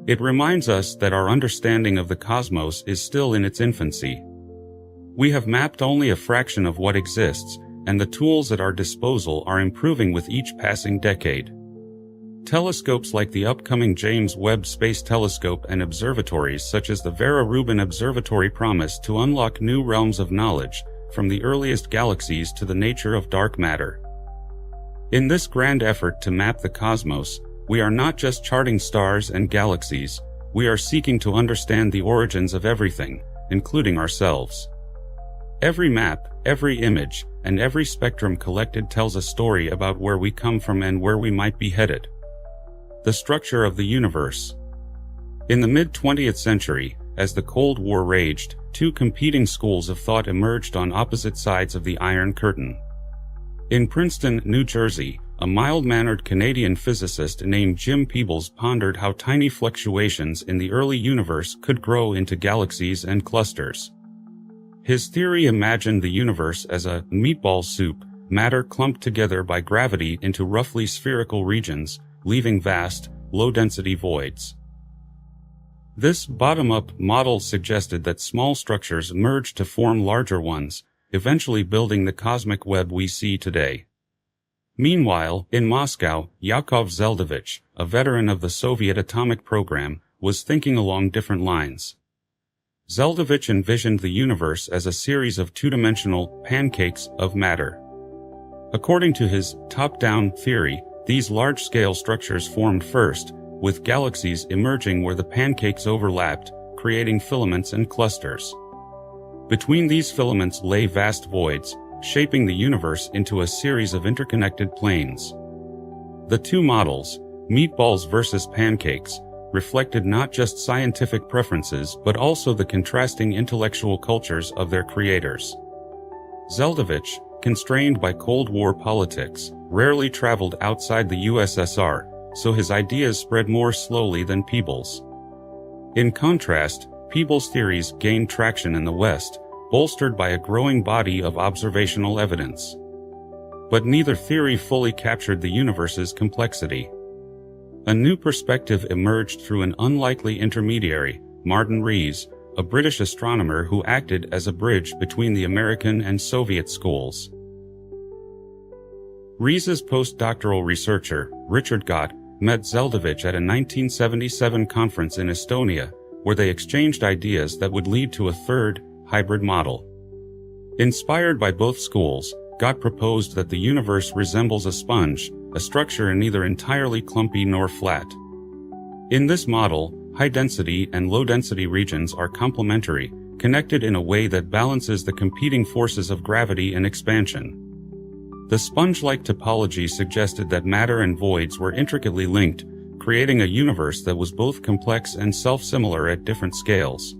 It reminds us that our understanding of the cosmos is still in its infancy. We have mapped only a fraction of what exists, and the tools at our disposal are improving with each passing decade. Telescopes like the upcoming James Webb Space Telescope and observatories such as the Vera Rubin Observatory promise to unlock new realms of knowledge, from the earliest galaxies to the nature of dark matter. In this grand effort to map the cosmos, we are not just charting stars and galaxies, we are seeking to understand the origins of everything, including ourselves. Every map, every image, and every spectrum collected tells a story about where we come from and where we might be headed. The structure of the universe. In the mid-20th century, as the Cold War raged, two competing schools of thought emerged on opposite sides of the Iron Curtain. In Princeton, New Jersey, a mild-mannered Canadian physicist named Jim Peebles pondered how tiny fluctuations in the early universe could grow into galaxies and clusters. His theory imagined the universe as a meatball soup, matter clumped together by gravity into roughly spherical regions, leaving vast, low-density voids. This bottom-up model suggested that small structures merged to form larger ones, eventually building the cosmic web we see today. Meanwhile, in Moscow, Yakov Zeldovich, a veteran of the Soviet atomic program, was thinking along different lines. Zeldovich envisioned the universe as a series of two-dimensional pancakes of matter. According to his top-down theory, these large-scale structures formed first, with galaxies emerging where the pancakes overlapped, creating filaments and clusters. Between these filaments lay vast voids, shaping the universe into a series of interconnected planes. The two models, meatballs versus pancakes, reflected not just scientific preferences but also the contrasting intellectual cultures of their creators. Zeldovich, constrained by Cold War politics, rarely traveled outside the USSR, so his ideas spread more slowly than Peebles'. In contrast, Peebles' theories gained traction in the West, bolstered by a growing body of observational evidence. But neither theory fully captured the universe's complexity. A new perspective emerged through an unlikely intermediary, Martin Rees, a British astronomer who acted as a bridge between the American and Soviet schools. Rees's postdoctoral researcher, Richard Gott, met Zeldovich at a 1977 conference in Estonia, where they exchanged ideas that would lead to a third, hybrid model. Inspired by both schools, Gott proposed that the universe resembles a sponge, a structure neither entirely clumpy nor flat. In this model, high-density and low-density regions are complementary, connected in a way that balances the competing forces of gravity and expansion. The sponge-like topology suggested that matter and voids were intricately linked, creating a universe that was both complex and self-similar at different scales.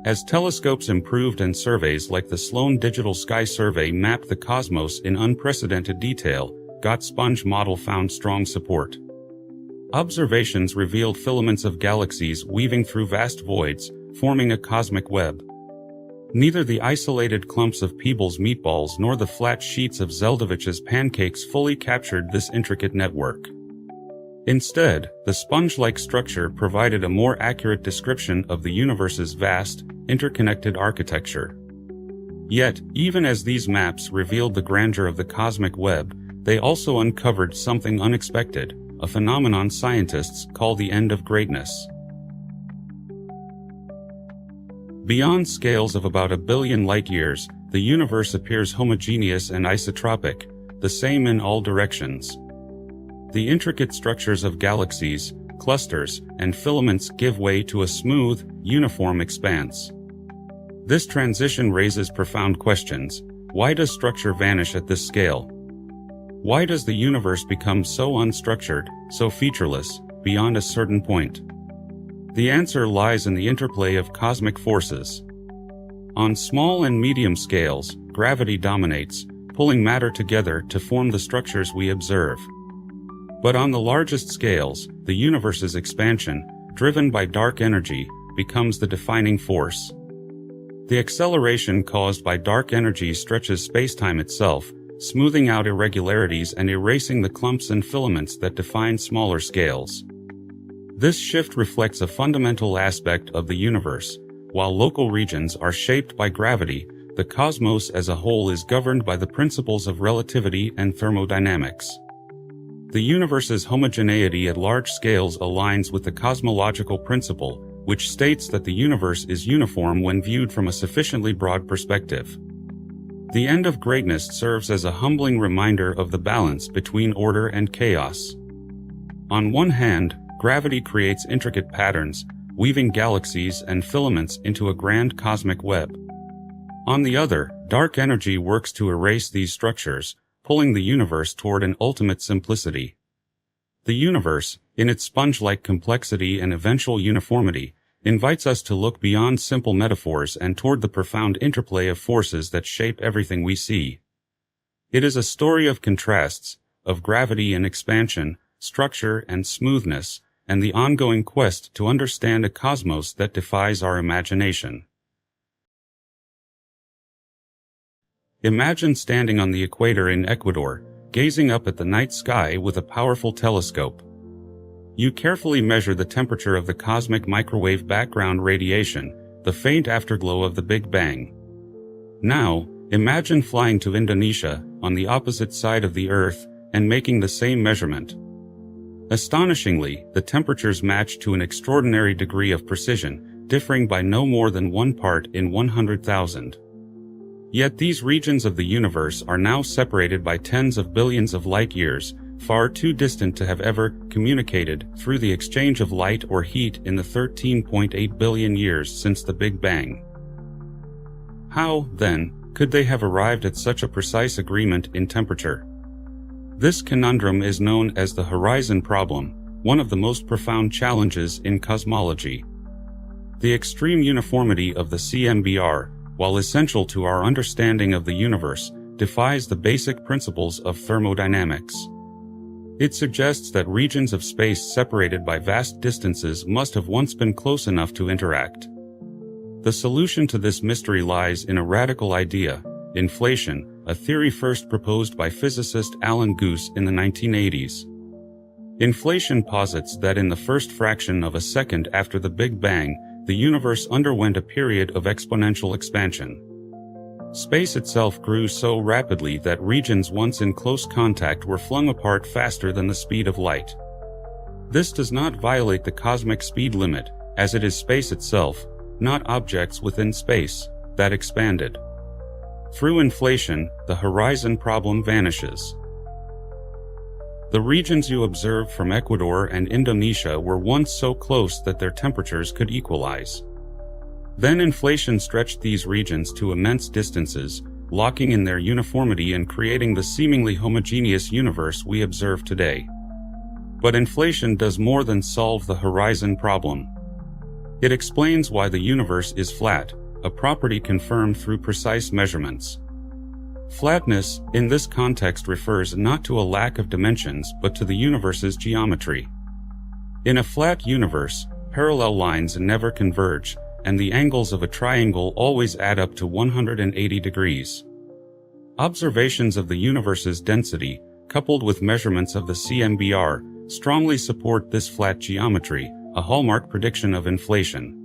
As telescopes improved and surveys like the Sloan Digital Sky Survey mapped the cosmos in unprecedented detail, Gott's sponge model found strong support. Observations revealed filaments of galaxies weaving through vast voids, forming a cosmic web. Neither the isolated clumps of Peebles' meatballs nor the flat sheets of Zeldovich's pancakes fully captured this intricate network. Instead, the sponge-like structure provided a more accurate description of the universe's vast, interconnected architecture. Yet, even as these maps revealed the grandeur of the cosmic web, they also uncovered something unexpected, a phenomenon scientists call the end of greatness. Beyond scales of about 1 billion light-years, the universe appears homogeneous and isotropic, the same in all directions. The intricate structures of galaxies, clusters, and filaments give way to a smooth, uniform expanse. This transition raises profound questions. Why does structure vanish at this scale? Why does the universe become so unstructured, so featureless, beyond a certain point? The answer lies in the interplay of cosmic forces. On small and medium scales, gravity dominates, pulling matter together to form the structures we observe. But on the largest scales, the universe's expansion, driven by dark energy, becomes the defining force. The acceleration caused by dark energy stretches spacetime itself, smoothing out irregularities and erasing the clumps and filaments that define smaller scales. This shift reflects a fundamental aspect of the universe. While local regions are shaped by gravity, the cosmos as a whole is governed by the principles of relativity and thermodynamics. The universe's homogeneity at large scales aligns with the cosmological principle, which states that the universe is uniform when viewed from a sufficiently broad perspective. The end of greatness serves as a humbling reminder of the balance between order and chaos. On one hand, gravity creates intricate patterns, weaving galaxies and filaments into a grand cosmic web. On the other, dark energy works to erase these structures, pulling the universe toward an ultimate simplicity. The universe, in its sponge-like complexity and eventual uniformity, invites us to look beyond simple metaphors and toward the profound interplay of forces that shape everything we see. It is a story of contrasts, of gravity and expansion, structure and smoothness, and the ongoing quest to understand a cosmos that defies our imagination. Imagine standing on the equator in Ecuador, gazing up at the night sky with a powerful telescope. You carefully measure the temperature of the cosmic microwave background radiation, the faint afterglow of the Big Bang. Now, imagine flying to Indonesia, on the opposite side of the Earth, and making the same measurement. Astonishingly, the temperatures match to an extraordinary degree of precision, differing by no more than 1 part in 100,000. Yet these regions of the universe are now separated by tens of billions of light years, far too distant to have ever communicated through the exchange of light or heat in the 13.8 billion years since the Big Bang. How, then, could they have arrived at such a precise agreement in temperature? This conundrum is known as the horizon problem, one of the most profound challenges in cosmology. The extreme uniformity of the CMBR, while essential to our understanding of the universe, defies the basic principles of thermodynamics. It suggests that regions of space separated by vast distances must have once been close enough to interact. The solution to this mystery lies in a radical idea: inflation, a theory first proposed by physicist Alan Guth in the 1980s. Inflation posits that in the first fraction of a second after the Big Bang, the universe underwent a period of exponential expansion. Space itself grew so rapidly that regions once in close contact were flung apart faster than the speed of light. This does not violate the cosmic speed limit, as it is space itself, not objects within space, that expanded. Through inflation, the horizon problem vanishes. The regions you observe from Ecuador and Indonesia were once so close that their temperatures could equalize. Then inflation stretched these regions to immense distances, locking in their uniformity and creating the seemingly homogeneous universe we observe today. But inflation does more than solve the horizon problem. It explains why the universe is flat, a property confirmed through precise measurements. Flatness, in this context, refers not to a lack of dimensions but to the universe's geometry. In a flat universe, parallel lines never converge, and the angles of a triangle always add up to 180 degrees. Observations of the universe's density, coupled with measurements of the CMBR, strongly support this flat geometry, a hallmark prediction of inflation.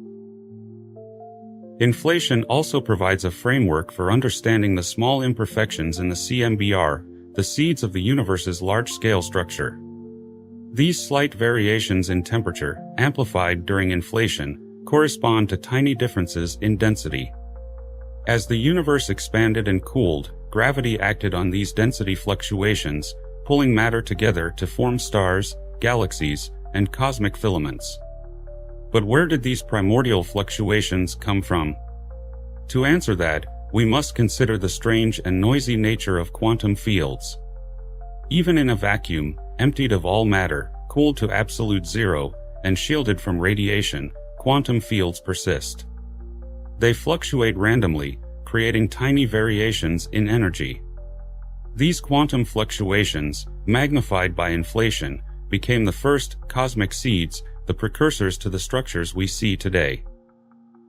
Inflation also provides a framework for understanding the small imperfections in the CMBR, the seeds of the universe's large-scale structure. These slight variations in temperature, amplified during inflation, correspond to tiny differences in density. As the universe expanded and cooled, gravity acted on these density fluctuations, pulling matter together to form stars, galaxies, and cosmic filaments. But where did these primordial fluctuations come from? To answer that, we must consider the strange and noisy nature of quantum fields. Even in a vacuum, emptied of all matter, cooled to absolute zero, and shielded from radiation, quantum fields persist. They fluctuate randomly, creating tiny variations in energy. These quantum fluctuations, magnified by inflation, became the first cosmic seeds, the precursors to the structures we see today.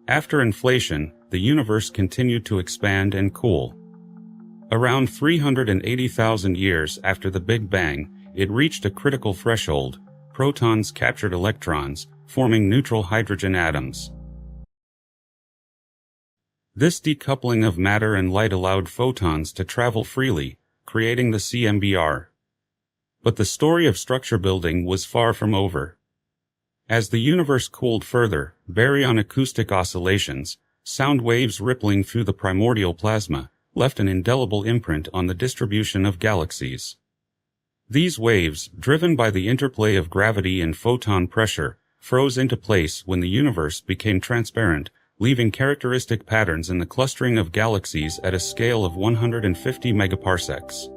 After inflation, the universe continued to expand and cool. Around 380,000 years after the Big Bang, it reached a critical threshold. Protons captured electrons, forming neutral hydrogen atoms. This decoupling of matter and light allowed photons to travel freely, creating the CMBR. But the story of structure building was far from over. As the universe cooled further, baryon acoustic oscillations, sound waves rippling through the primordial plasma, left an indelible imprint on the distribution of galaxies. These waves, driven by the interplay of gravity and photon pressure, froze into place when the universe became transparent, leaving characteristic patterns in the clustering of galaxies at a scale of 150 megaparsecs.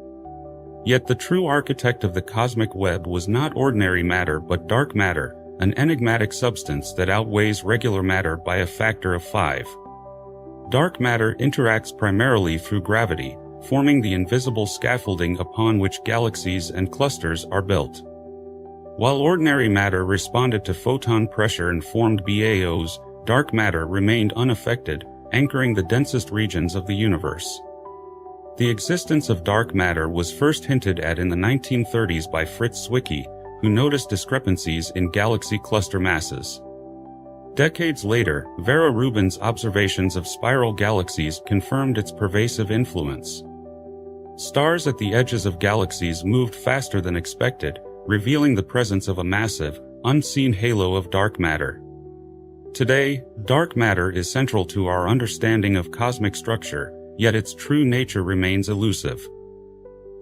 Yet the true architect of the cosmic web was not ordinary matter but dark matter, an enigmatic substance that outweighs regular matter by a factor of 5. Dark matter interacts primarily through gravity, forming the invisible scaffolding upon which galaxies and clusters are built. While ordinary matter responded to photon pressure and formed BAOs, dark matter remained unaffected, anchoring the densest regions of the universe. The existence of dark matter was first hinted at in the 1930s by Fritz Zwicky, who noticed discrepancies in galaxy cluster masses. Decades later, Vera Rubin's observations of spiral galaxies confirmed its pervasive influence. Stars at the edges of galaxies moved faster than expected, revealing the presence of a massive, unseen halo of dark matter. Today, dark matter is central to our understanding of cosmic structure, yet its true nature remains elusive.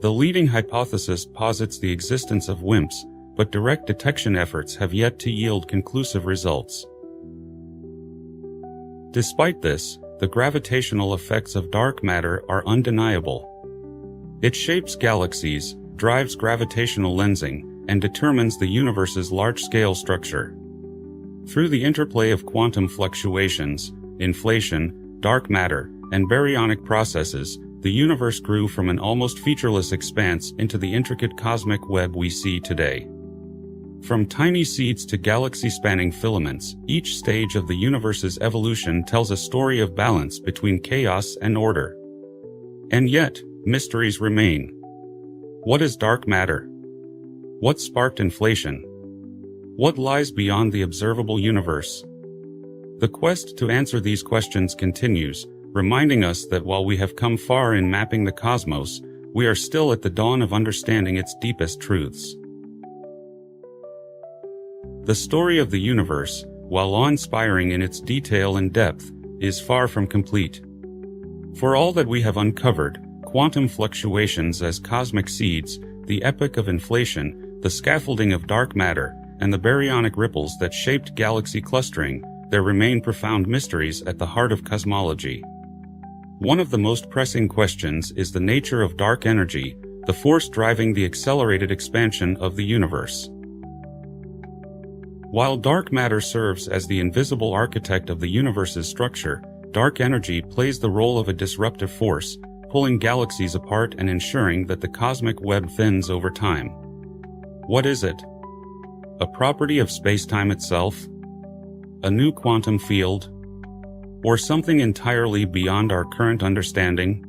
The leading hypothesis posits the existence of WIMPs, but direct detection efforts have yet to yield conclusive results. Despite this, the gravitational effects of dark matter are undeniable. It shapes galaxies, drives gravitational lensing, and determines the universe's large-scale structure. Through the interplay of quantum fluctuations, inflation, dark matter, and baryonic processes, the universe grew from an almost featureless expanse into the intricate cosmic web we see today. From tiny seeds to galaxy-spanning filaments, each stage of the universe's evolution tells a story of balance between chaos and order. And yet, mysteries remain. What is dark matter? What sparked inflation? What lies beyond the observable universe? The quest to answer these questions continues, reminding us that while we have come far in mapping the cosmos, we are still at the dawn of understanding its deepest truths. The story of the universe, while awe-inspiring in its detail and depth, is far from complete. For all that we have uncovered, quantum fluctuations as cosmic seeds, the epoch of inflation, the scaffolding of dark matter, and the baryonic ripples that shaped galaxy clustering, there remain profound mysteries at the heart of cosmology. One of the most pressing questions is the nature of dark energy, the force driving the accelerated expansion of the universe. While dark matter serves as the invisible architect of the universe's structure, dark energy plays the role of a disruptive force, pulling galaxies apart and ensuring that the cosmic web thins over time. What is it? A property of space-time itself? A new quantum field? Or something entirely beyond our current understanding?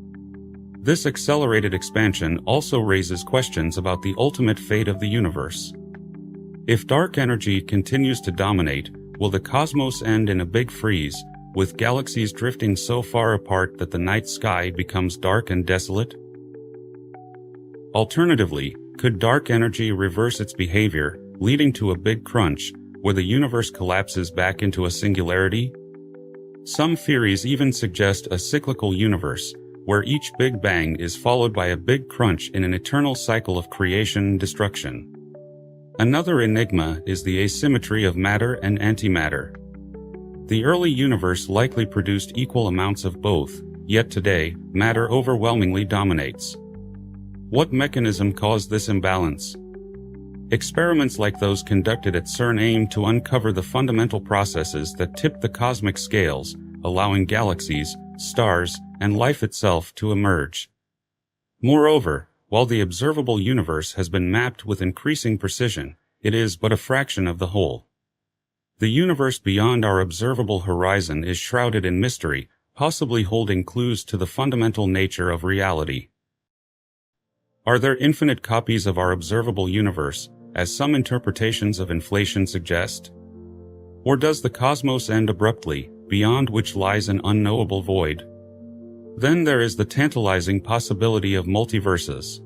This accelerated expansion also raises questions about the ultimate fate of the universe. If dark energy continues to dominate, will the cosmos end in a big freeze, with galaxies drifting so far apart that the night sky becomes dark and desolate? Alternatively, could dark energy reverse its behavior, leading to a big crunch, where the universe collapses back into a singularity? Some theories even suggest a cyclical universe, where each Big Bang is followed by a big crunch in an eternal cycle of creation and destruction. Another enigma is the asymmetry of matter and antimatter. The early universe likely produced equal amounts of both, yet today, matter overwhelmingly dominates. What mechanism caused this imbalance? Experiments like those conducted at CERN aim to uncover the fundamental processes that tip the cosmic scales, allowing galaxies, stars, and life itself to emerge. Moreover, while the observable universe has been mapped with increasing precision, it is but a fraction of the whole. The universe beyond our observable horizon is shrouded in mystery, possibly holding clues to the fundamental nature of reality. Are there infinite copies of our observable universe, as some interpretations of inflation suggest? Or does the cosmos end abruptly, beyond which lies an unknowable void? Then there is the tantalizing possibility of multiverses.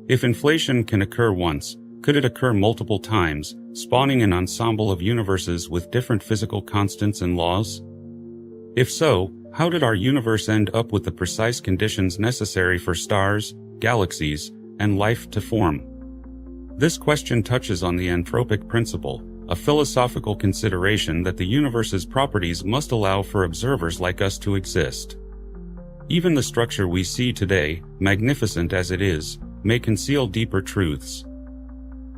If inflation can occur once, could it occur multiple times, spawning an ensemble of universes with different physical constants and laws? If so, how did our universe end up with the precise conditions necessary for stars, galaxies, and life to form? This question touches on the anthropic principle, a philosophical consideration that the universe's properties must allow for observers like us to exist. Even the structure we see today, magnificent as it is, may conceal deeper truths.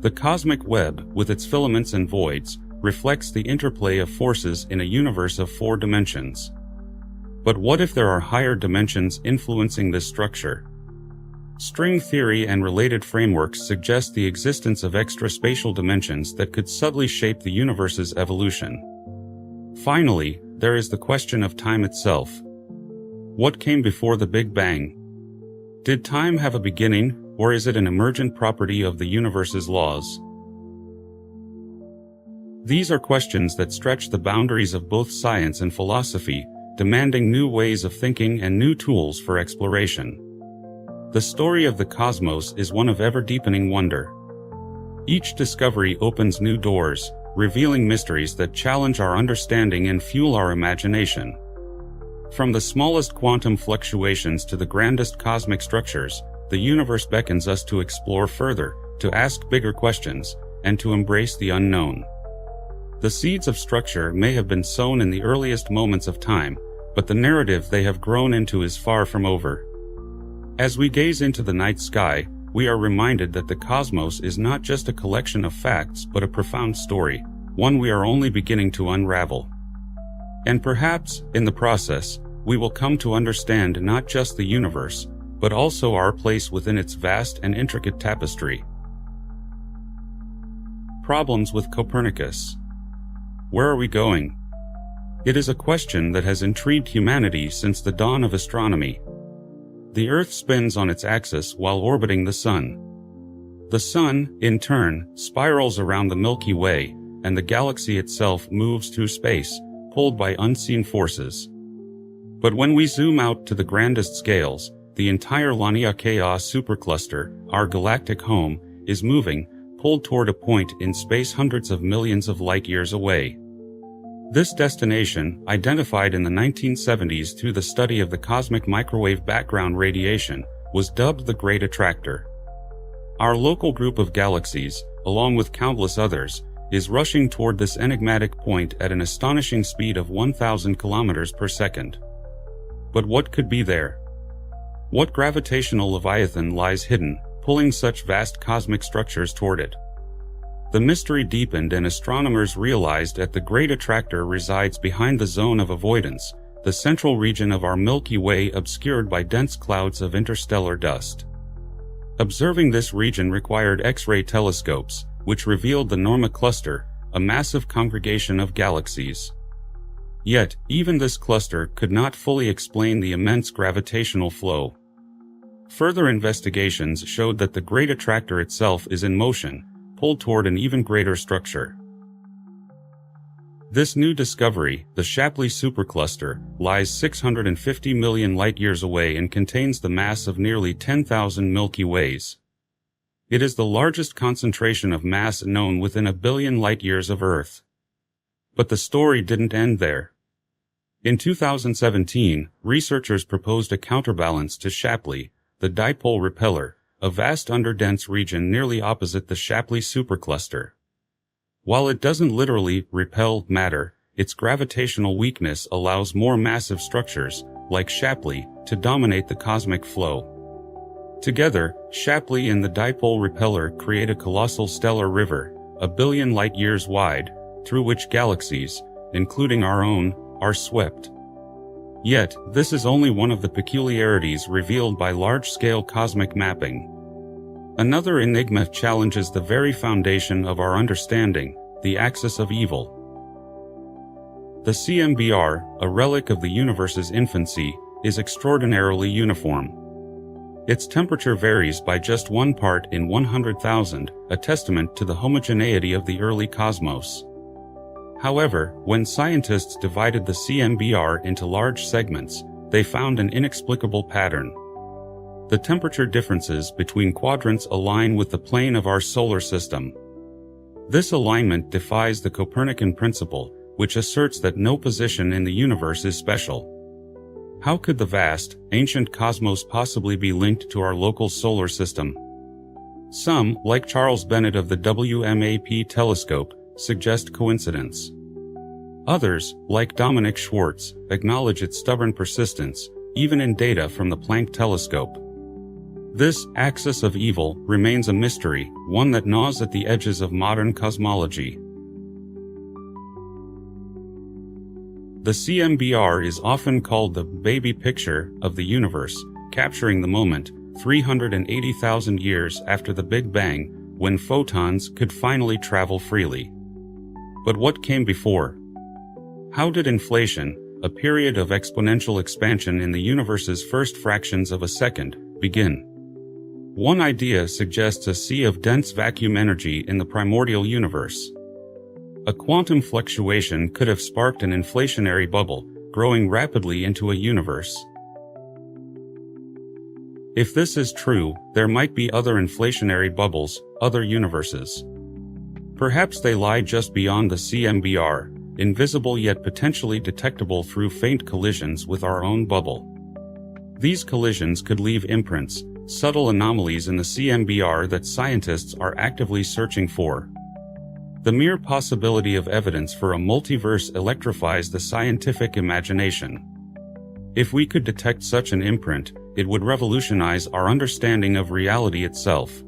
The cosmic web, with its filaments and voids, reflects the interplay of forces in a universe of 4 dimensions. But what if there are higher dimensions influencing this structure? String theory and related frameworks suggest the existence of extraspatial dimensions that could subtly shape the universe's evolution. Finally, there is the question of time itself. What came before the Big Bang? Did time have a beginning, or is it an emergent property of the universe's laws? These are questions that stretch the boundaries of both science and philosophy, demanding new ways of thinking and new tools for exploration. The story of the cosmos is one of ever-deepening wonder. Each discovery opens new doors, revealing mysteries that challenge our understanding and fuel our imagination. From the smallest quantum fluctuations to the grandest cosmic structures, the universe beckons us to explore further, to ask bigger questions, and to embrace the unknown. The seeds of structure may have been sown in the earliest moments of time, but the narrative they have grown into is far from over. As we gaze into the night sky, we are reminded that the cosmos is not just a collection of facts but a profound story, one we are only beginning to unravel. And perhaps, in the process, we will come to understand not just the universe, but also our place within its vast and intricate tapestry. Problems with Copernicus. Where are we going? It is a question that has intrigued humanity since the dawn of astronomy. The Earth spins on its axis while orbiting the Sun. The Sun, in turn, spirals around the Milky Way, and the galaxy itself moves through space, pulled by unseen forces. But when we zoom out to the grandest scales, the entire Laniakea supercluster, our galactic home, is moving, pulled toward a point in space hundreds of millions of light-years away. This destination, identified in the 1970s through the study of the cosmic microwave background radiation, was dubbed the Great Attractor. Our local group of galaxies, along with countless others, is rushing toward this enigmatic point at an astonishing speed of 1,000 kilometers per second. But what could be there? What gravitational leviathan lies hidden, pulling such vast cosmic structures toward it? The mystery deepened and astronomers realized that the Great Attractor resides behind the zone of avoidance, the central region of our Milky Way obscured by dense clouds of interstellar dust. Observing this region required X-ray telescopes, which revealed the Norma cluster, a massive congregation of galaxies. Yet, even this cluster could not fully explain the immense gravitational flow. Further investigations showed that the Great Attractor itself is in motion, pulled toward an even greater structure. This new discovery, the Shapley supercluster, lies 650 million light-years away and contains the mass of nearly 10,000 Milky Ways. It is the largest concentration of mass known within a billion light-years of Earth. But the story didn't end there. In 2017, researchers proposed a counterbalance to Shapley, the dipole repeller, a vast underdense region nearly opposite the Shapley supercluster. While it doesn't literally repel matter, its gravitational weakness allows more massive structures, like Shapley, to dominate the cosmic flow. Together, Shapley and the dipole repeller create a colossal stellar river, 1 billion light-years wide, through which galaxies, including our own, are swept. Yet, this is only one of the peculiarities revealed by large-scale cosmic mapping. Another enigma challenges the very foundation of our understanding, the axis of evil. The CMBR, a relic of the universe's infancy, is extraordinarily uniform. Its temperature varies by just 1 part in 100,000, a testament to the homogeneity of the early cosmos. However, when scientists divided the CMBR into large segments, they found an inexplicable pattern. The temperature differences between quadrants align with the plane of our solar system. This alignment defies the Copernican principle, which asserts that no position in the universe is special. How could the vast, ancient cosmos possibly be linked to our local solar system? Some, like Charles Bennett of the WMAP telescope, suggest coincidence. Others, like Dominic Schwartz, acknowledge its stubborn persistence, even in data from the Planck telescope. This axis of evil remains a mystery, one that gnaws at the edges of modern cosmology. The CMBR is often called the baby picture of the universe, capturing the moment, 380,000 years after the Big Bang, when photons could finally travel freely. But what came before? How did inflation, a period of exponential expansion in the universe's first fractions of a second, begin? One idea suggests a sea of dense vacuum energy in the primordial universe. A quantum fluctuation could have sparked an inflationary bubble, growing rapidly into a universe. If this is true, there might be other inflationary bubbles, other universes. Perhaps they lie just beyond the CMBR, invisible yet potentially detectable through faint collisions with our own bubble. These collisions could leave imprints, subtle anomalies in the CMBR that scientists are actively searching for. The mere possibility of evidence for a multiverse electrifies the scientific imagination. If we could detect such an imprint, it would revolutionize our understanding of reality itself.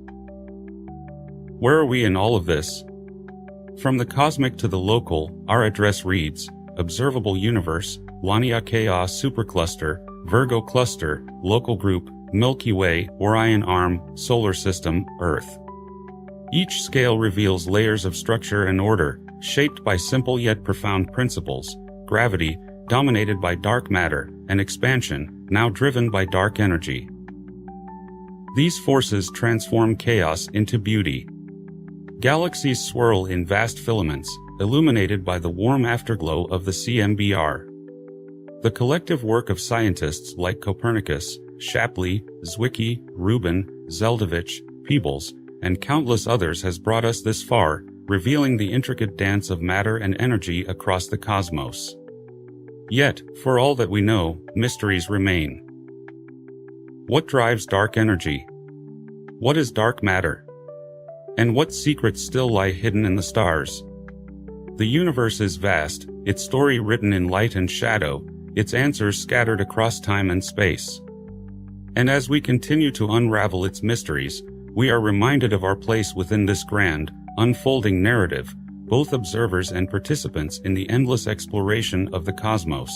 Where are we in all of this? From the cosmic to the local, our address reads, Observable Universe, Laniakea Supercluster, Virgo Cluster, Local Group, Milky Way, Orion Arm, Solar System, Earth. Each scale reveals layers of structure and order, shaped by simple yet profound principles: gravity, dominated by dark matter, and expansion, now driven by dark energy. These forces transform chaos into beauty. Galaxies swirl in vast filaments, illuminated by the warm afterglow of the CMBR. The collective work of scientists like Copernicus, Shapley, Zwicky, Rubin, Zeldovich, Peebles, and countless others has brought us this far, revealing the intricate dance of matter and energy across the cosmos. Yet, for all that we know, mysteries remain. What drives dark energy? What is dark matter? And what secrets still lie hidden in the stars? The universe is vast, its story written in light and shadow, its answers scattered across time and space. And as we continue to unravel its mysteries, we are reminded of our place within this grand, unfolding narrative, both observers and participants in the endless exploration of the cosmos.